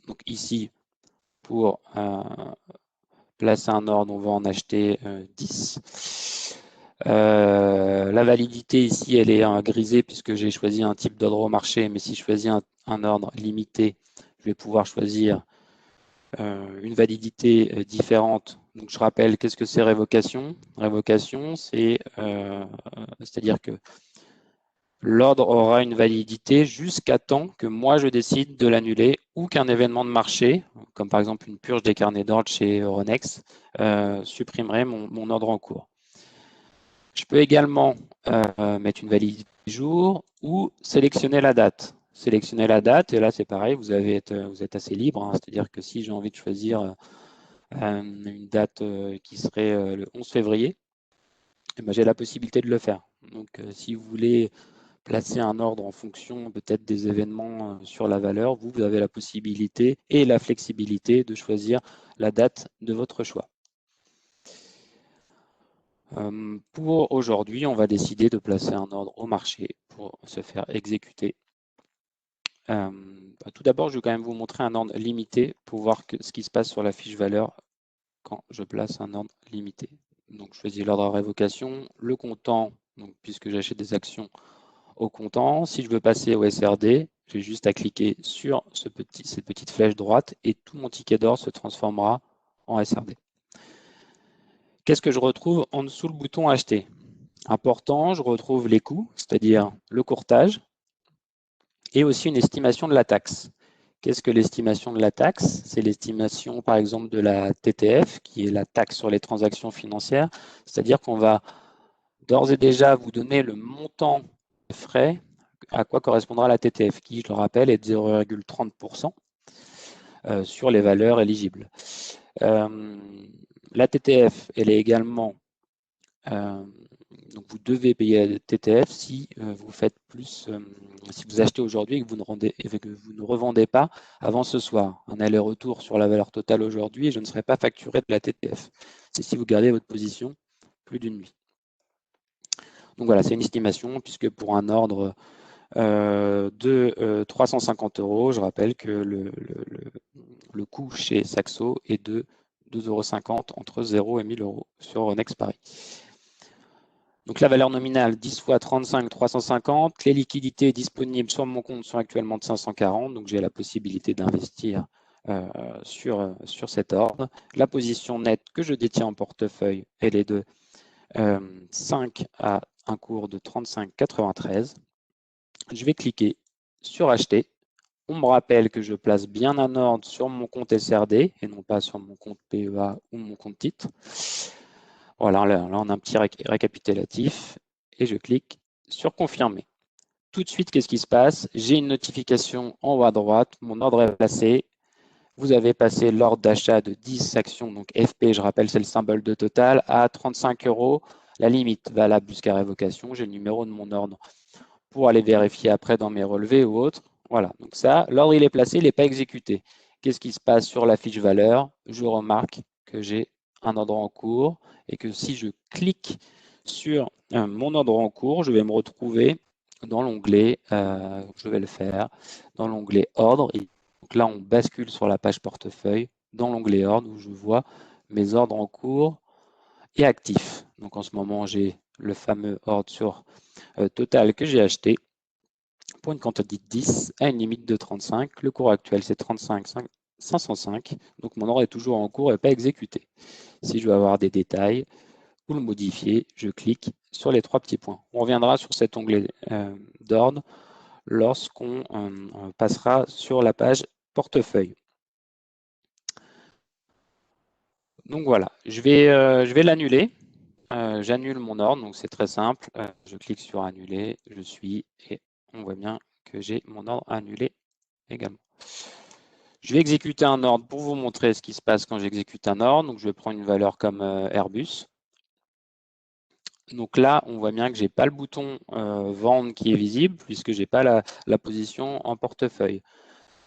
Donc ici, pour placer un ordre, on va en acheter 10. La validité ici, elle est grisée puisque j'ai choisi un type d'ordre au marché, mais si je choisis un ordre limité, je vais pouvoir choisir une validité différente. Donc, je rappelle, qu'est-ce que c'est révocation? Révocation, c'est-à-dire que l'ordre aura une validité jusqu'à temps que moi je décide de l'annuler ou qu'un événement de marché, comme par exemple une purge des carnets d'ordre chez Euronext, supprimerait mon ordre en cours. Je peux également mettre une validité jour ou sélectionner la date. Sélectionner la date, et là c'est pareil, vous êtes assez libre, hein, c'est-à-dire que si j'ai envie de choisir une date qui serait le 11 février, eh ben, j'ai la possibilité de le faire. Donc si vous voulez placer un ordre en fonction peut-être des événements sur la valeur, vous avez la possibilité et la flexibilité de choisir la date de votre choix. Pour aujourd'hui, on va décider de placer un ordre au marché pour se faire exécuter. Tout d'abord, je vais quand même vous montrer un ordre limité pour voir ce qui se passe sur la fiche valeur quand je place un ordre limité. Donc, je choisis l'ordre à révocation, le comptant, donc, puisque j'achète des actions au comptant. Si je veux passer au SRD, j'ai juste à cliquer sur cette petite flèche droite et tout mon ticket d'ordre se transformera en SRD. Qu'est-ce que je retrouve en dessous le bouton acheter? Important, je retrouve les coûts, c'est-à-dire le courtage, et aussi une estimation de la taxe. Qu'est-ce que l'estimation de la taxe? C'est l'estimation, par exemple, de la TTF, qui est la taxe sur les transactions financières, c'est-à-dire qu'on va d'ores et déjà vous donner le montant des frais à quoi correspondra la TTF, qui, je le rappelle, est de 0,30% sur les valeurs éligibles. La TTF, elle est également donc vous devez payer la TTF si vous faites plus, si vous achetez aujourd'hui et que vous ne revendez pas avant ce soir. Un aller-retour sur la valeur totale aujourd'hui et je ne serai pas facturé de la TTF. C'est si vous gardez votre position plus d'une nuit. Donc voilà, c'est une estimation puisque pour un ordre de 350 €, je rappelle que le coût chez Saxo est de 2,50 € entre 0 et 1000 € sur Euronext Paris. Donc la valeur nominale 10 fois 35, 350. Les liquidités disponibles sur mon compte sont actuellement de 540, donc j'ai la possibilité d'investir sur cet ordre. La position nette que je détiens en portefeuille, elle est de 5 à un cours de 35,93. Je vais cliquer sur acheter. On me rappelle que je place bien un ordre sur mon compte SRD et non pas sur mon compte PEA ou mon compte titre. Voilà, là on a un petit récapitulatif et je clique sur confirmer. Tout de suite, qu'est-ce qui se passe? J'ai une notification en haut à droite, mon ordre est placé. Vous avez passé l'ordre d'achat de 10 actions, donc FP, je rappelle, c'est le symbole de Total, à 35 €. La limite valable jusqu'à révocation. J'ai le numéro de mon ordre pour aller vérifier après dans mes relevés ou autres. Voilà, donc ça, l'ordre il est placé, il n'est pas exécuté. Qu'est-ce qui se passe sur la fiche valeur? Je remarque que j'ai un ordre en cours et que si je clique sur mon ordre en cours, je vais me retrouver dans l'onglet, je vais le faire, dans l'onglet ordre. Et donc là, on bascule sur la page portefeuille dans l'onglet ordre où je vois mes ordres en cours et actifs. Donc en ce moment, j'ai le fameux ordre sur Total que j'ai acheté pour une quantité de 10 à une limite de 35. Le cours actuel, c'est 35 505. Donc mon ordre est toujours en cours et pas exécuté. Si je veux avoir des détails ou le modifier, je clique sur les trois petits points. On reviendra sur cet onglet d'ordre lorsqu'on passera sur la page portefeuille. Donc voilà, je vais l'annuler. J'annule mon ordre, donc c'est très simple. Je clique sur annuler, je suis et on voit bien que j'ai mon ordre annulé également. Je vais exécuter un ordre pour vous montrer ce qui se passe quand j'exécute un ordre. Donc je vais prendre une valeur comme Airbus. Donc là, on voit bien que je n'ai pas le bouton vendre qui est visible puisque je n'ai pas la position en portefeuille.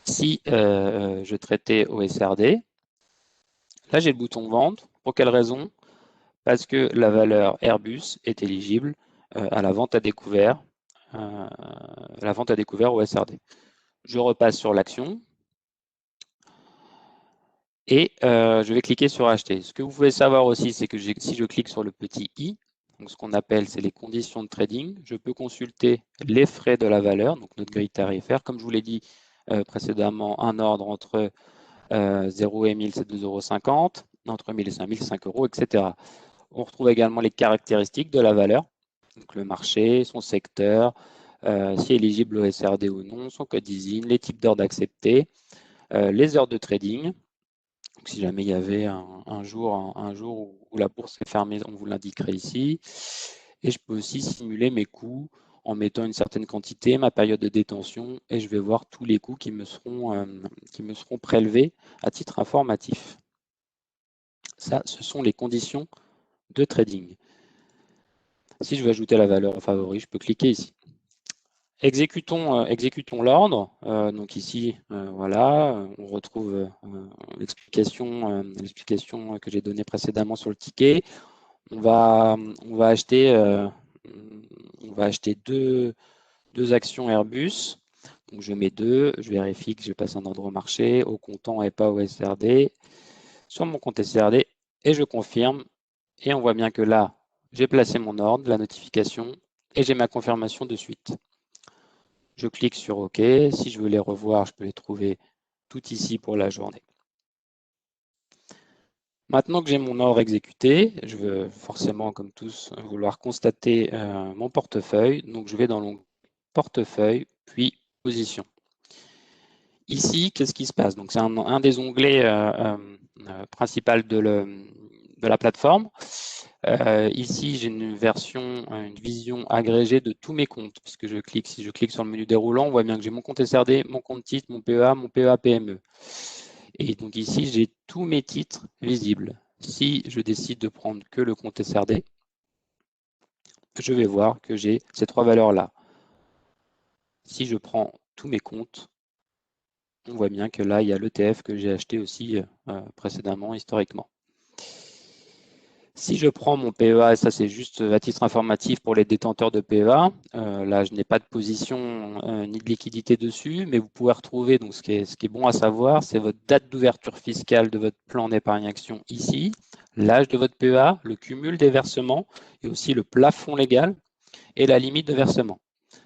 Si je traitais au SRD, là j'ai le bouton vendre. Pour quelle raison? Parce que la valeur Airbus est éligible à la vente à découvert, au SRD. Je repasse sur l'action et je vais cliquer sur acheter. Ce que vous pouvez savoir aussi, c'est que si je clique sur le petit i, donc ce qu'on appelle c'est les conditions de trading, je peux consulter les frais de la valeur, donc notre grille tarifaire. Comme je vous l'ai dit précédemment, un ordre entre 0 et 1000, c'est 2,50 €. Entre 1000 et 5000, 5 €, etc. On retrouve également les caractéristiques de la valeur, donc le marché, son secteur, si éligible au SRD ou non, son code ISIN, les types d'ordres acceptés, les heures de trading. Donc, si jamais il y avait un jour où la bourse est fermée, on vous l'indiquerait ici. Et je peux aussi simuler mes coûts en mettant une certaine quantité, ma période de détention, et je vais voir tous les coûts qui me seront prélevés à titre informatif. Ça, ce sont les conditions de trading. Si je veux ajouter la valeur en favori, je peux cliquer ici. Exécutons l'ordre. Donc ici, voilà, on retrouve l'explication que j'ai donnée précédemment sur le ticket. On va acheter deux actions Airbus. Donc je mets 2, je vérifie que je passe un ordre au marché, au comptant et pas au SRD, sur mon compte SRD, et je confirme. Et on voit bien que là, j'ai placé mon ordre, la notification, et j'ai ma confirmation de suite. Je clique sur OK. Si je veux les revoir, je peux les trouver tout ici pour la journée. Maintenant que j'ai mon ordre exécuté, je veux forcément, comme tous, vouloir constater mon portefeuille. Donc, je vais dans l'onglet Portefeuille, puis Position. Ici, qu'est-ce qui se passe? Donc, c'est un des onglets principaux de la plateforme. Ici, j'ai une vision agrégée de tous mes comptes, puisque si je clique sur le menu déroulant, on voit bien que j'ai mon compte SRD, mon compte titre, mon PEA, mon PEA PME. Et donc ici, j'ai tous mes titres visibles. Si je décide de prendre que le compte SRD, je vais voir que j'ai ces trois valeurs-là. Si je prends tous mes comptes, on voit bien que là, il y a l'ETF que j'ai acheté aussi précédemment, historiquement. Si je prends mon PEA, et ça c'est juste à titre informatif pour les détenteurs de PEA, là je n'ai pas de position ni de liquidité dessus, mais vous pouvez retrouver, donc ce qui est bon à savoir, c'est votre date d'ouverture fiscale de votre plan d'épargne action ici, l'âge de votre PEA, le cumul des versements et aussi le plafond légal et la limite de versement.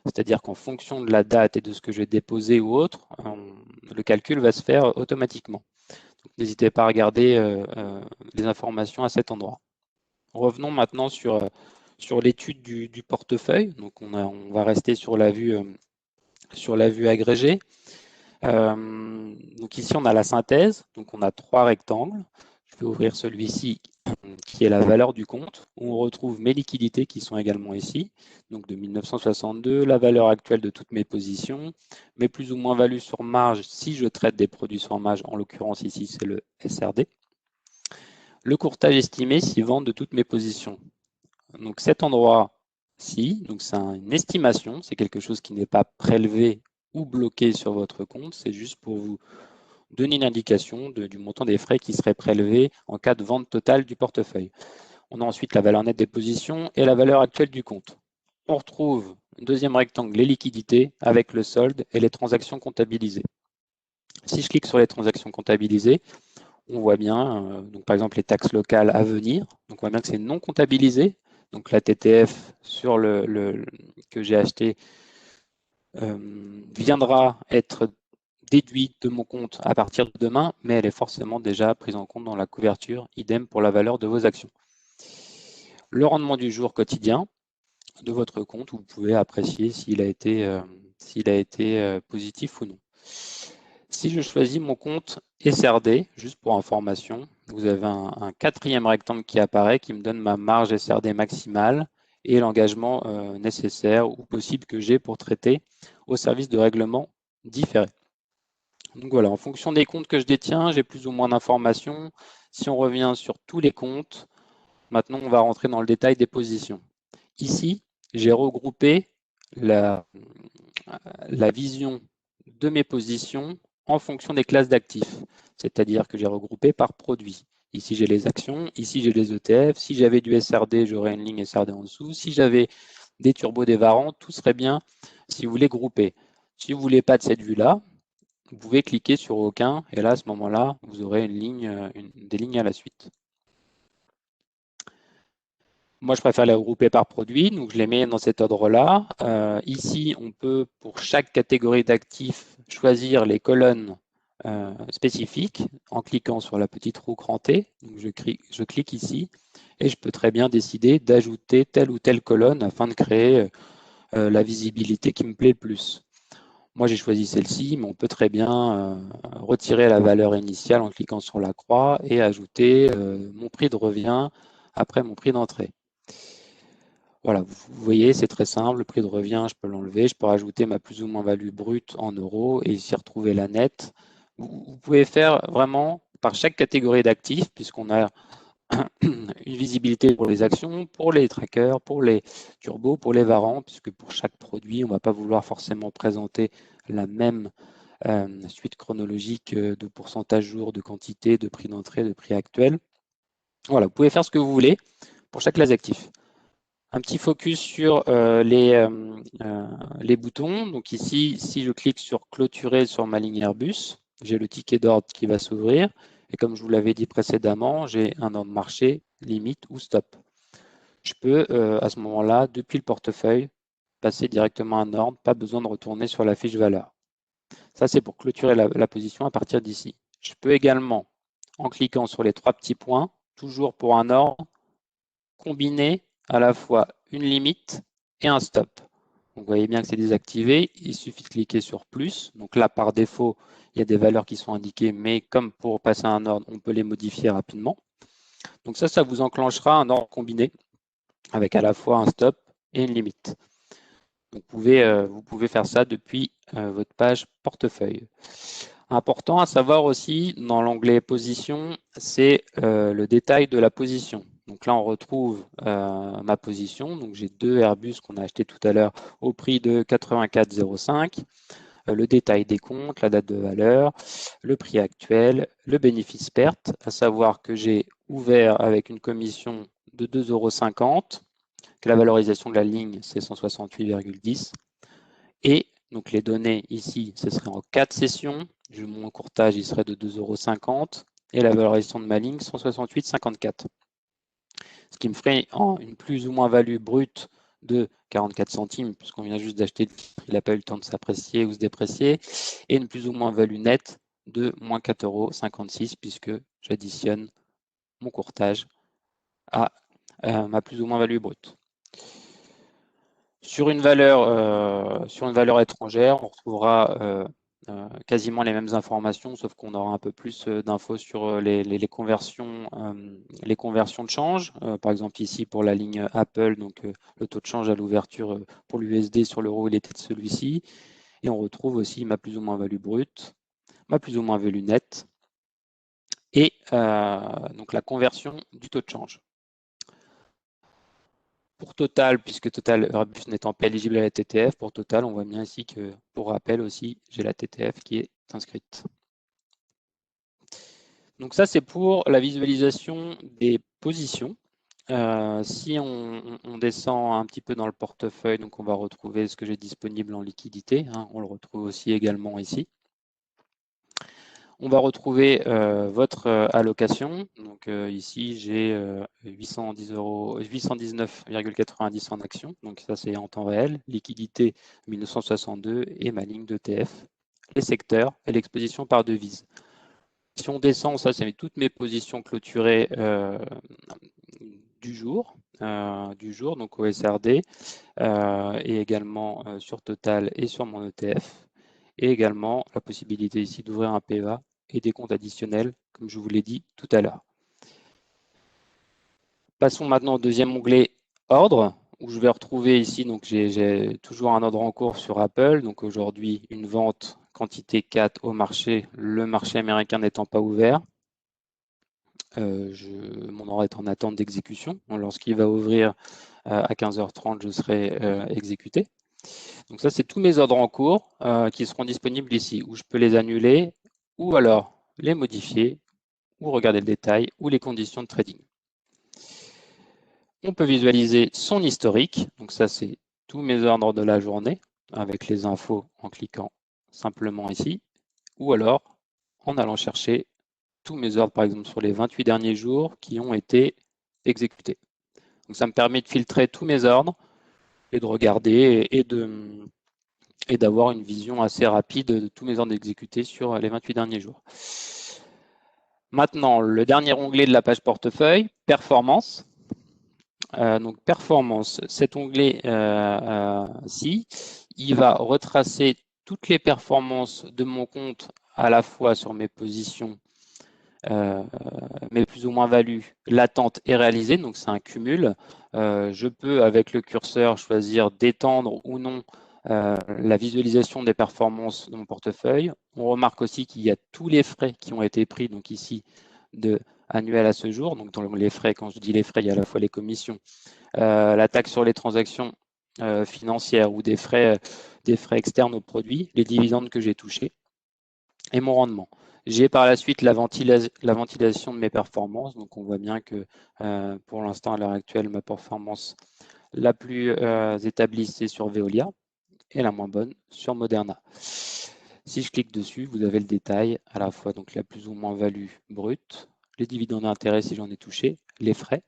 C'est-à-dire qu'en fonction de la date et de ce que je vais déposer ou autre, le calcul va se faire automatiquement. N'hésitez pas à regarder les informations à cet endroit. Revenons maintenant sur l'étude du portefeuille. Donc, on va rester sur la vue agrégée. Donc ici, on a la synthèse. Donc, on a trois rectangles. Je vais ouvrir celui-ci qui est la valeur du compte, où on retrouve mes liquidités qui sont également ici. Donc, de 1962, la valeur actuelle de toutes mes positions, mes plus ou moins values sur marge si je traite des produits sur marge. En l'occurrence, ici, c'est le SRD. Le courtage estimé s'y vend de toutes mes positions. Donc cet endroit-ci, c'est une estimation, c'est quelque chose qui n'est pas prélevé ou bloqué sur votre compte, c'est juste pour vous donner une indication du montant des frais qui seraient prélevés en cas de vente totale du portefeuille. On a ensuite la valeur nette des positions et la valeur actuelle du compte. On retrouve un deuxième rectangle, les liquidités avec le solde et les transactions comptabilisées. Si je clique sur les transactions comptabilisées, on voit bien, donc par exemple les taxes locales à venir, donc on voit bien que c'est non comptabilisé. Donc la TTF que j'ai acheté viendra être déduite de mon compte à partir de demain, mais elle est forcément déjà prise en compte dans la couverture, idem pour la valeur de vos actions. Le rendement du jour quotidien de votre compte, vous pouvez apprécier s'il a été positif ou non. Si je choisis mon compte SRD, juste pour information, vous avez un quatrième rectangle qui apparaît qui me donne ma marge SRD maximale et l'engagement nécessaire ou possible que j'ai pour traiter au service de règlement différé. Donc voilà, en fonction des comptes que je détiens, j'ai plus ou moins d'informations. Si on revient sur tous les comptes, maintenant on va rentrer dans le détail des positions. Ici, j'ai regroupé la vision de mes positions en fonction des classes d'actifs, c'est-à-dire que j'ai regroupé par produit. Ici, j'ai les actions, ici, j'ai les ETF. Si j'avais du SRD, j'aurais une ligne SRD en dessous. Si j'avais des turbos, des varants, tout serait bien si vous voulez grouper. Si vous ne voulez pas de cette vue-là, vous pouvez cliquer sur aucun et là, à ce moment-là, vous aurez des lignes à la suite. Moi, je préfère les regrouper par produit, donc je les mets dans cet ordre-là. Ici, on peut, pour chaque catégorie d'actifs, choisir les colonnes spécifique en cliquant sur la petite roue crantée. Donc je clique ici et je peux très bien décider d'ajouter telle ou telle colonne afin de créer la visibilité qui me plaît le plus. Moi, j'ai choisi celle-ci, mais on peut très bien retirer la valeur initiale en cliquant sur la croix et ajouter mon prix de revient après mon prix d'entrée. Voilà, vous voyez, c'est très simple. Le prix de revient, je peux l'enlever. Je peux rajouter ma plus ou moins value brute en euros et ici retrouver la nette. Vous pouvez faire vraiment par chaque catégorie d'actifs, puisqu'on a une visibilité pour les actions, pour les trackers, pour les turbos, pour les varants, puisque pour chaque produit, on ne va pas vouloir forcément présenter la même suite chronologique de pourcentage jour, de quantité, de prix d'entrée, de prix actuel. Voilà, vous pouvez faire ce que vous voulez pour chaque classe d'actifs. Un petit focus sur les boutons. Donc ici, si je clique sur clôturer sur ma ligne Airbus, j'ai le ticket d'ordre qui va s'ouvrir. Et comme je vous l'avais dit précédemment, j'ai un ordre marché, limite ou stop. Je peux à ce moment-là, depuis le portefeuille, passer directement à un ordre, pas besoin de retourner sur la fiche valeur. Ça, c'est pour clôturer la position à partir d'ici. Je peux également, en cliquant sur les trois petits points, toujours pour un ordre, combiner à la fois une limite et un stop. Donc, vous voyez bien que c'est désactivé. Il suffit de cliquer sur plus. Donc là, par défaut, il y a des valeurs qui sont indiquées, mais comme pour passer à un ordre, on peut les modifier rapidement. Donc ça vous enclenchera un ordre combiné avec à la fois un stop et une limite. Donc, vous pouvez faire ça depuis votre page portefeuille. Important à savoir aussi, dans l'onglet position, c'est le détail de la position. Donc là, on retrouve ma position. Donc j'ai deux Airbus qu'on a achetés tout à l'heure au prix de 84,05. Le détail des comptes, la date de valeur, le prix actuel, le bénéfice perte, à savoir que j'ai ouvert avec une commission de 2,50 €, que la valorisation de la ligne, c'est 168,10. Et donc les données ici, ce serait en 4 sessions. Mon courtage, il serait de 2,50 € et la valorisation de ma ligne, 168,54. Ce qui me ferait une plus ou moins value brute de 44 centimes, puisqu'on vient juste d'acheter le titre, il n'a pas eu le temps de s'apprécier ou se déprécier, et une plus ou moins value nette de moins 4,56 €, puisque j'additionne mon courtage à ma plus ou moins value brute. Sur une valeur étrangère, on retrouvera quasiment les mêmes informations, sauf qu'on aura un peu plus d'infos sur les conversions de change. Par exemple, ici, pour la ligne Apple, donc le taux de change à l'ouverture pour l'USD sur l'euro, il était de celui-ci. Et on retrouve aussi ma plus ou moins value brute, ma plus ou moins value nette, et donc la conversion du taux de change. Pour Total, puisque Total Airbus n'étant pas éligible à la TTF, pour Total, on voit bien ici que, pour rappel aussi, j'ai la TTF qui est inscrite. Donc ça, c'est pour la visualisation des positions. Si on descend un petit peu dans le portefeuille, donc on va retrouver ce que j'ai disponible en liquidité. On le retrouve aussi également ici. On va retrouver votre allocation. Donc ici, j'ai 819,90 € en actions. Donc ça, c'est en temps réel. Liquidité 1962 et ma ligne d'ETF. Les secteurs et l'exposition par devise. Si on descend, ça, c'est toutes mes positions clôturées du jour, donc au SRD, et également sur Total et sur mon ETF. Et également la possibilité ici d'ouvrir un PEA et des comptes additionnels, comme je vous l'ai dit tout à l'heure. Passons maintenant au deuxième onglet ordre, où je vais retrouver ici, donc j'ai toujours un ordre en cours sur Apple. Donc aujourd'hui, une vente quantité 4 au marché, le marché américain n'étant pas ouvert. Mon ordre est en attente d'exécution. Lorsqu'il va ouvrir à 15h30, je serai exécuté. Donc ça, c'est tous mes ordres en cours qui seront disponibles ici, où je peux les annuler ou alors les modifier ou regarder le détail ou les conditions de trading. On peut visualiser son historique. Donc ça, c'est tous mes ordres de la journée avec les infos en cliquant simplement ici ou alors en allant chercher tous mes ordres, par exemple, sur les 28 derniers jours qui ont été exécutés. Donc ça me permet de filtrer tous mes ordres et de regarder et de et d'avoir une vision assez rapide de tous mes ordres exécutés sur les 28 derniers jours. Maintenant, le dernier onglet de la page portefeuille, performance. Donc performance, cet onglet-ci, il va retracer toutes les performances de mon compte à la fois sur mes positions, mes plus ou moins values latentes et réalisées, donc c'est un cumul. Je peux avec le curseur choisir d'étendre ou non la visualisation des performances de mon portefeuille. On remarque aussi qu'il y a tous les frais qui ont été pris, donc ici de annuel à ce jour. Donc dans les frais, quand je dis les frais, il y a à la fois les commissions, la taxe sur les transactions financières ou des frais externes aux produits, les dividendes que j'ai touchés et mon rendement. J'ai par la suite la ventilation de mes performances. Donc on voit bien que pour l'instant, à l'heure actuelle, ma performance la plus établie, c'est sur Veolia et la moins bonne sur Moderna. Si je clique dessus, vous avez le détail, à la fois donc la plus ou moins value brute, les dividendes d'intérêt si j'en ai touché, les frais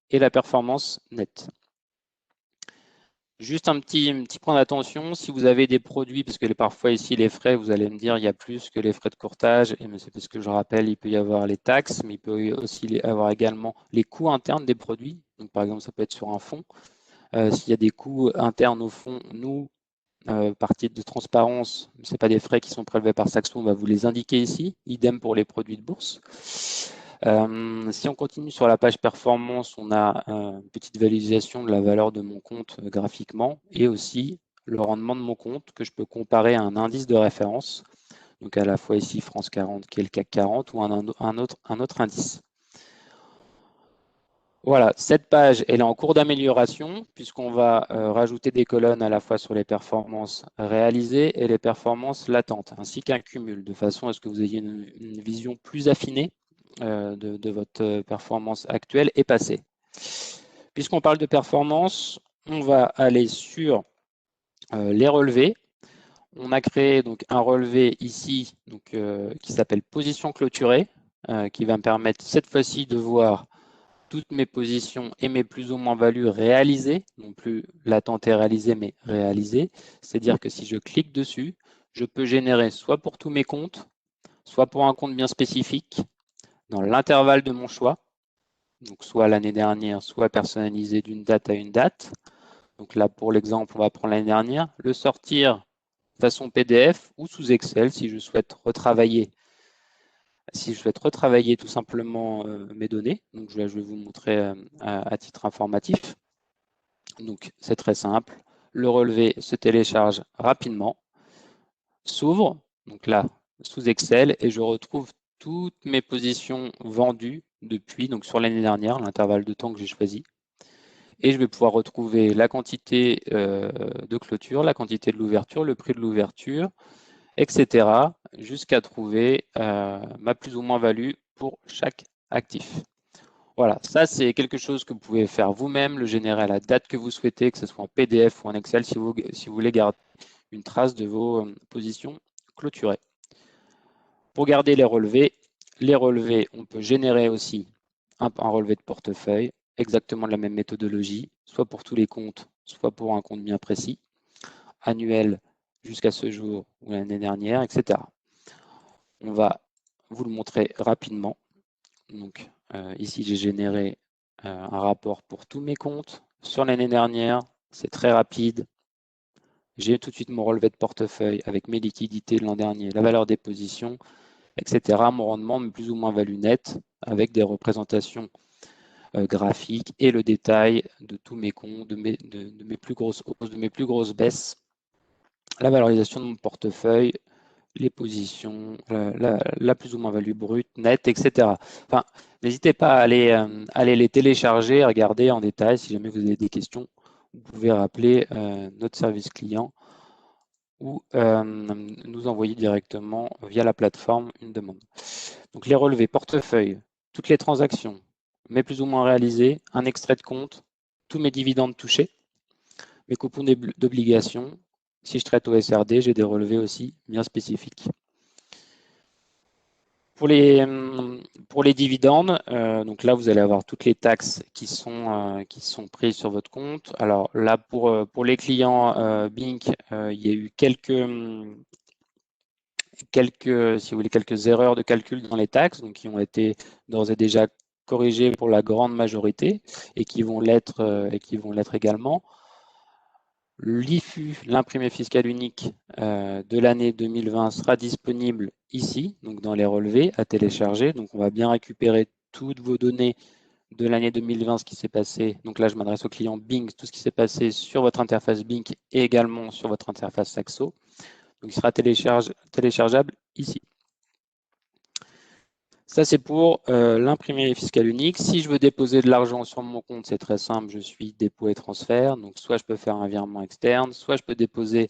et la performance nette. Juste un petit point d'attention, si vous avez des produits, parce que parfois ici les frais, vous allez me dire il y a plus que les frais de courtage, et c'est parce que je rappelle, il peut y avoir les taxes, mais il peut aussi y avoir également les coûts internes des produits. Donc par exemple, ça peut être sur un fonds. S'il y a des coûts internes au fonds, nous, par titre de transparence, ce n'est pas des frais qui sont prélevés par Saxo, on va vous les indiquer ici. Idem pour les produits de bourse. Si on continue sur la page performance, on a une petite visualisation de la valeur de mon compte graphiquement et aussi le rendement de mon compte que je peux comparer à un indice de référence. Donc à la fois ici France 40 qui est le CAC 40 ou un autre indice. Voilà, cette page elle est en cours d'amélioration puisqu'on va rajouter des colonnes à la fois sur les performances réalisées et les performances latentes, ainsi qu'un cumul, de façon à ce que vous ayez une vision plus affinée de votre performance actuelle et passée. Puisqu'on parle de performance, on va aller sur les relevés. On a créé donc un relevé ici donc, qui s'appelle position clôturée, qui va me permettre cette fois-ci de voir toutes mes positions et mes plus ou moins values réalisées, non plus latentes et réalisées, mais réalisées. C'est-à-dire que si je clique dessus, je peux générer soit pour tous mes comptes, soit pour un compte bien spécifique, dans l'intervalle de mon choix, donc soit l'année dernière, soit personnalisé d'une date à une date. Donc là, pour l'exemple, on va prendre l'année dernière, le sortir façon PDF ou sous Excel si je souhaite retravailler tout simplement mes données. Donc là, je vais vous montrer à titre informatif. Donc c'est très simple. Le relevé se télécharge rapidement, s'ouvre, donc là, sous Excel, et je retrouve toutes mes positions vendues depuis, donc sur l'année dernière, l'intervalle de temps que j'ai choisi. Et je vais pouvoir retrouver la quantité de clôture, la quantité de l'ouverture, le prix de l'ouverture, etc. jusqu'à trouver ma plus ou moins value pour chaque actif. Voilà, ça c'est quelque chose que vous pouvez faire vous-même, le générer à la date que vous souhaitez, que ce soit en PDF ou en Excel, si vous voulez garder une trace de vos positions clôturées. Pour garder les relevés, on peut générer aussi un relevé de portefeuille, exactement de la même méthodologie, soit pour tous les comptes, soit pour un compte bien précis, annuel jusqu'à ce jour ou l'année dernière, etc. On va vous le montrer rapidement. Donc ici, j'ai généré un rapport pour tous mes comptes sur l'année dernière. C'est très rapide. J'ai tout de suite mon relevé de portefeuille avec mes liquidités de l'an dernier, la valeur des positions, etc. Mon rendement, mes plus ou moins value nette avec des représentations graphiques et le détail de tous mes comptes, de mes plus grosses hausses, de mes plus grosses baisses, la valorisation de mon portefeuille, les positions, la plus ou moins value brute, nette, etc. Enfin, n'hésitez pas à aller les télécharger, regarder en détail. Si jamais vous avez des questions, vous pouvez rappeler notre service client ou nous envoyer directement via la plateforme une demande. Donc les relevés portefeuille, toutes les transactions, mes plus ou moins réalisées, un extrait de compte, tous mes dividendes touchés, mes coupons d'obligation. Si je traite au SRD, j'ai des relevés aussi bien spécifiques. Pour les Pour les dividendes, donc là, vous allez avoir toutes les taxes qui sont prises sur votre compte. Alors là, pour les clients Bink, il y a eu si vous voulez, quelques erreurs de calcul dans les taxes, donc qui ont été d'ores et déjà corrigées pour la grande majorité et qui vont l'être également. L'IFU, l'imprimé fiscal unique de l'année 2020 sera disponible ici, donc dans les relevés à télécharger. Donc on va bien récupérer toutes vos données de l'année 2020, ce qui s'est passé. Donc là, je m'adresse au client Bing, tout ce qui s'est passé sur votre interface Bing et également sur votre interface Saxo. Donc il sera téléchargeable ici. Ça, c'est pour l'imprimé fiscal unique. Si je veux déposer de l'argent sur mon compte, c'est très simple. Je suis dépôt et transfert. Donc, soit je peux faire un virement externe, soit je peux déposer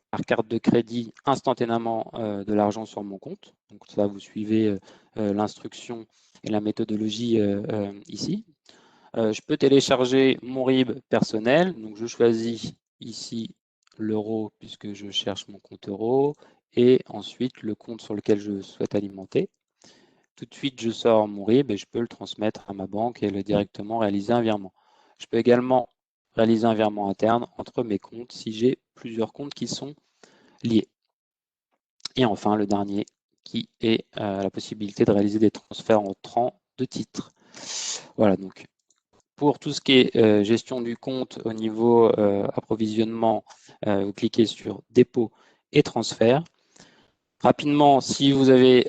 par carte de crédit instantanément de l'argent sur mon compte. Donc, ça, vous suivez l'instruction et la méthodologie ici. Je peux télécharger mon RIB personnel. Donc, je choisis ici l'euro puisque je cherche mon compte euro et ensuite le compte sur lequel je souhaite alimenter. Tout de suite, je sors mon RIB et je peux le transmettre à ma banque et directement réaliser un virement. Je peux également réaliser un virement interne entre mes comptes si j'ai plusieurs comptes qui sont liés. Et enfin, le dernier qui est la possibilité de réaliser des transferts entrants de titres. Voilà, donc pour tout ce qui est gestion du compte au niveau approvisionnement, vous cliquez sur dépôt et transfert. Rapidement, si vous avez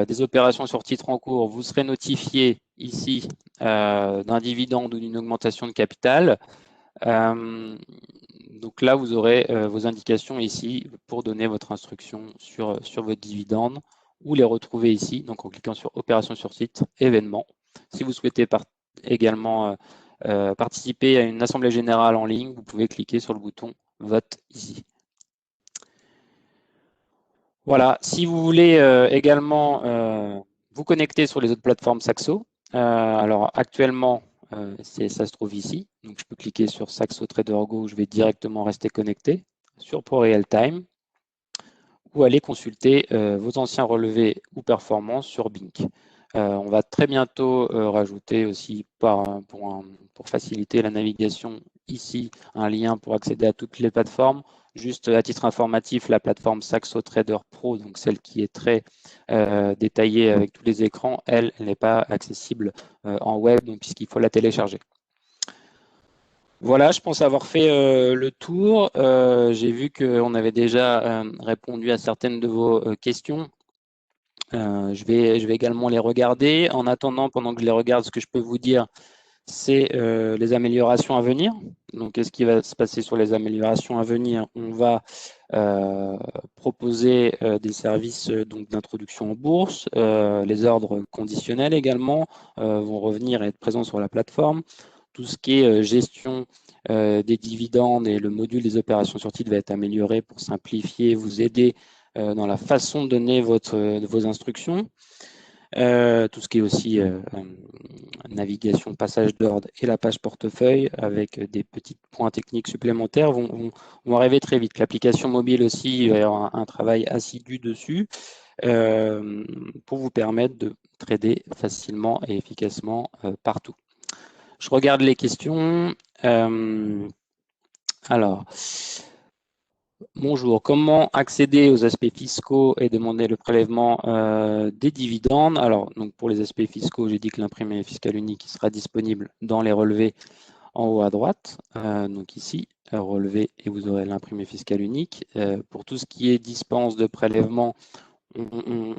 des opérations sur titre en cours, vous serez notifié ici d'un dividende ou d'une augmentation de capital. Donc là, vous aurez vos indications ici pour donner votre instruction sur votre dividende ou les retrouver ici, donc en cliquant sur opération sur site, événements. Si vous souhaitez également participer à une assemblée générale en ligne, vous pouvez cliquer sur le bouton vote ici. Voilà, si vous voulez également vous connecter sur les autres plateformes Saxo, alors actuellement, ça se trouve ici. Donc, je peux cliquer sur Saxo Trader Go, je vais directement rester connecté sur Pro Real Time ou aller consulter vos anciens relevés ou performances sur Bink. On va très bientôt rajouter aussi pour faciliter la navigation ici un lien pour accéder à toutes les plateformes. Juste à titre informatif, la plateforme Saxo Trader Pro, donc celle qui est très détaillée avec tous les écrans, elle n'est pas accessible en web, puisqu'il faut la télécharger. Voilà, je pense avoir fait le tour. J'ai vu qu'on avait déjà répondu à certaines de vos questions. Je vais également les regarder. En attendant, pendant que je les regarde, ce que je peux vous dire, c'est les améliorations à venir. Donc, qu'est-ce qui va se passer sur les améliorations à venir? On va proposer des services d'introduction en bourse. Les ordres conditionnels également vont revenir et être présents sur la plateforme. Tout ce qui est gestion des dividendes et le module des opérations sur titre va être amélioré pour simplifier, vous aider dans la façon de donner vos instructions. Tout ce qui est aussi navigation, passage d'ordre et la page portefeuille avec des petits points techniques supplémentaires vont arriver très vite. L'application mobile aussi, il va y avoir un travail assidu dessus pour vous permettre de trader facilement et efficacement partout. Je regarde les questions. Alors, bonjour, comment accéder aux aspects fiscaux et demander le prélèvement des dividendes? Alors, donc pour les aspects fiscaux, j'ai dit que l'imprimé fiscal unique sera disponible dans les relevés en haut à droite. Donc ici, relevé et vous aurez l'imprimé fiscal unique. Pour tout ce qui est dispense de prélèvement, on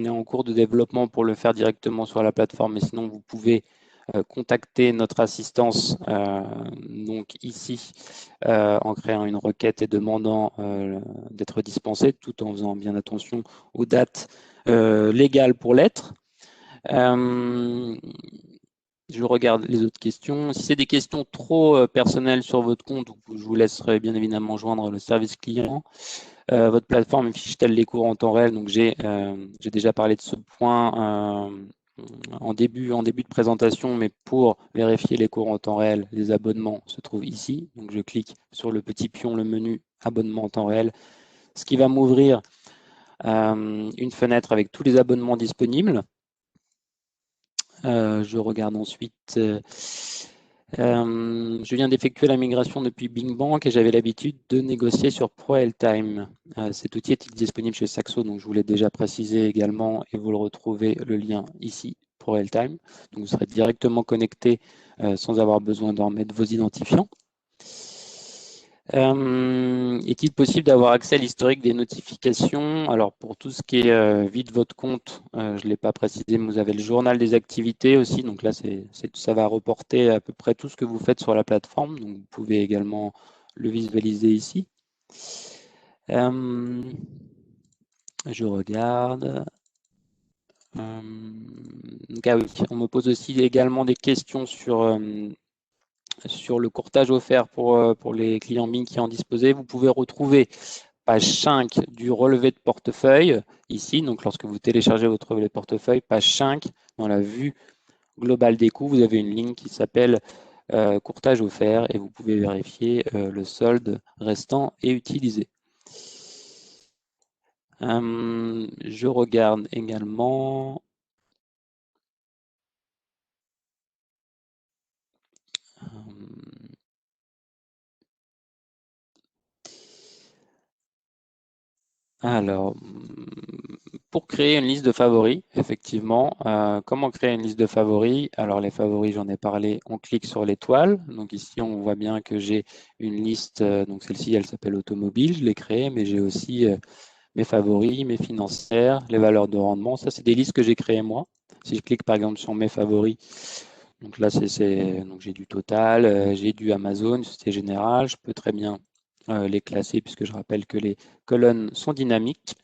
est en cours de développement pour le faire directement sur la plateforme, mais sinon vous pouvez contacter notre assistance donc ici en créant une requête et demandant d'être dispensé tout en faisant bien attention aux dates légales pour l'être. Je regarde les autres questions. Si c'est des questions trop personnelles sur votre compte, je vous laisserai bien évidemment joindre le service client. Votre plateforme affiche-t-elle les cours en temps réel? Donc j'ai déjà parlé de ce point en début de présentation, mais pour vérifier les cours en temps réel, les abonnements se trouvent ici. Donc je clique sur le petit pion, le menu abonnement en temps réel, ce qui va m'ouvrir une fenêtre avec tous les abonnements disponibles. Je regarde ensuite. Je viens d'effectuer la migration depuis Bing Bank et j'avais l'habitude de négocier sur ProLtime. Cet outil est disponible chez Saxo, donc je vous l'ai déjà précisé également et vous le retrouvez le lien ici, ProLtime. Donc vous serez directement connecté sans avoir besoin d'en mettre vos identifiants. Est-il possible d'avoir accès à l'historique des notifications? Alors pour tout ce qui est vide votre compte, je ne l'ai pas précisé, mais vous avez le journal des activités aussi. Donc là, ça va reporter à peu près tout ce que vous faites sur la plateforme. Donc vous pouvez également le visualiser ici. Je regarde. Donc, ah oui, on me pose aussi également des questions sur le courtage offert pour les clients Bing qui en disposaient. Vous pouvez retrouver page 5 du relevé de portefeuille, ici, donc lorsque vous téléchargez votre relevé de portefeuille, page 5, dans la vue globale des coûts, vous avez une ligne qui s'appelle courtage offert et vous pouvez vérifier le solde restant et utilisé. Je regarde également. Alors, pour créer une liste de favoris, effectivement, comment créer une liste de favoris? Alors, les favoris, j'en ai parlé, on clique sur l'étoile. Donc ici, on voit bien que j'ai une liste, donc celle-ci, elle s'appelle automobile, je l'ai créée, mais j'ai aussi mes favoris, mes financières, les valeurs de rendement. Ça, c'est des listes que j'ai créées moi. Si je clique par exemple sur mes favoris, donc là, donc j'ai du Total, j'ai du Amazon, Société Générale, je peux très bien les classer puisque je rappelle que les colonnes sont dynamiques.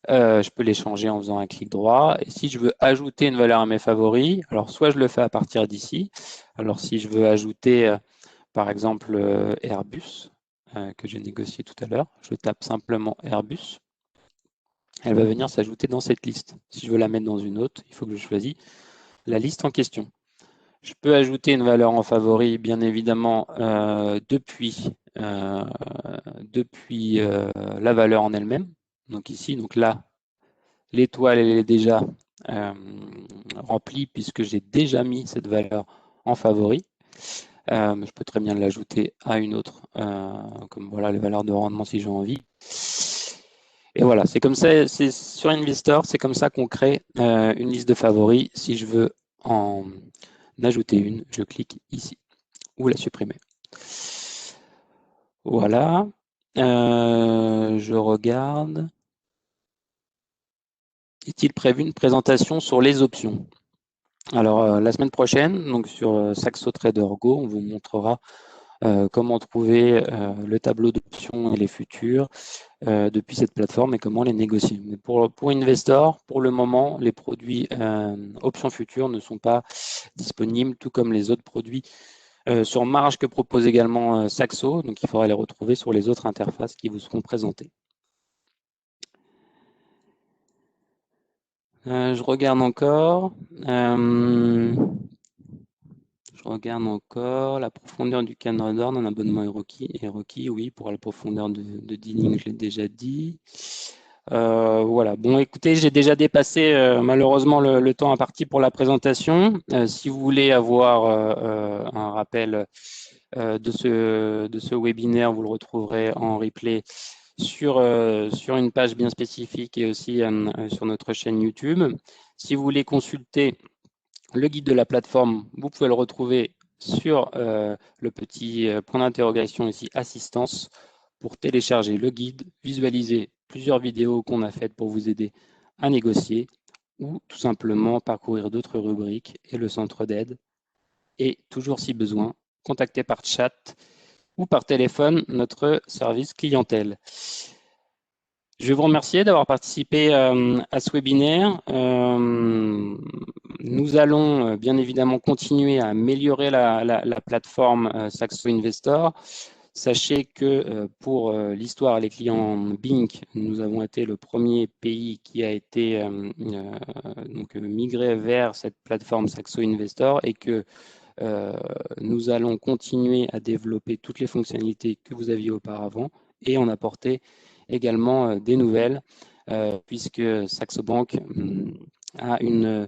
Je peux les changer en faisant un clic droit. Et si je veux ajouter une valeur à mes favoris, alors soit je le fais à partir d'ici. Alors si je veux ajouter, par exemple, Airbus, que j'ai négocié tout à l'heure, je tape simplement Airbus. Elle va venir s'ajouter dans cette liste. Si je veux la mettre dans une autre, il faut que je choisisse la liste en question. Je peux ajouter une valeur en favori, bien évidemment, depuis la valeur en elle-même. Donc ici, donc là, l'étoile, elle est déjà remplie puisque j'ai déjà mis cette valeur en favori. Je peux très bien l'ajouter à une autre, comme voilà les valeurs de rendement si j'ai envie. Et voilà, c'est comme ça, c'est sur Investor, c'est comme ça qu'on crée une liste de favoris. Si je veux en ajouter une, je clique ici ou la supprimer. Voilà. Je regarde. Est-il prévu une présentation sur les options? Alors, la semaine prochaine, donc sur Saxo Trader Go, on vous montrera comment trouver le tableau d'options et les futurs depuis cette plateforme et comment les négocier. Mais pour Investor, pour le moment, les produits options futures ne sont pas disponibles, tout comme les autres produits sur marge que propose également Saxo. Donc, il faudra les retrouver sur les autres interfaces qui vous seront présentées. Je regarde encore. Je regarde encore la profondeur du canal d'or d'un abonnement est requis, oui, pour la profondeur de dealing, je l'ai déjà dit. Voilà, bon écoutez, j'ai déjà dépassé malheureusement le temps imparti pour la présentation. Si vous voulez avoir un rappel de ce webinaire, vous le retrouverez en replay sur une page bien spécifique et aussi sur notre chaîne YouTube. Si vous voulez consulter le guide de la plateforme, vous pouvez le retrouver sur le petit point d'interrogation ici, assistance, pour télécharger le guide, visualiser plusieurs vidéos qu'on a faites pour vous aider à négocier ou tout simplement parcourir d'autres rubriques et le centre d'aide. Et toujours si besoin, contacter par chat ou par téléphone notre service clientèle. Je vais vous remercier d'avoir participé à ce webinaire. Nous allons bien évidemment continuer à améliorer la plateforme Saxo Investor. Sachez que pour l'histoire, les clients Bing, nous avons été le premier pays qui a été donc, migré vers cette plateforme Saxo Investor et que nous allons continuer à développer toutes les fonctionnalités que vous aviez auparavant et en apporter également des nouvelles puisque Saxo Bank a une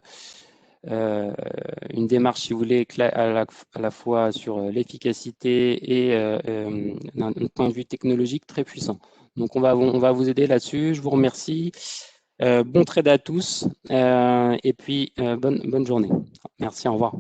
une démarche, si vous voulez, à la fois sur l'efficacité et d'un point de vue technologique très puissant. Donc, on va vous aider là-dessus. Je vous remercie. Bon trade à tous et puis bonne journée. Merci, au revoir.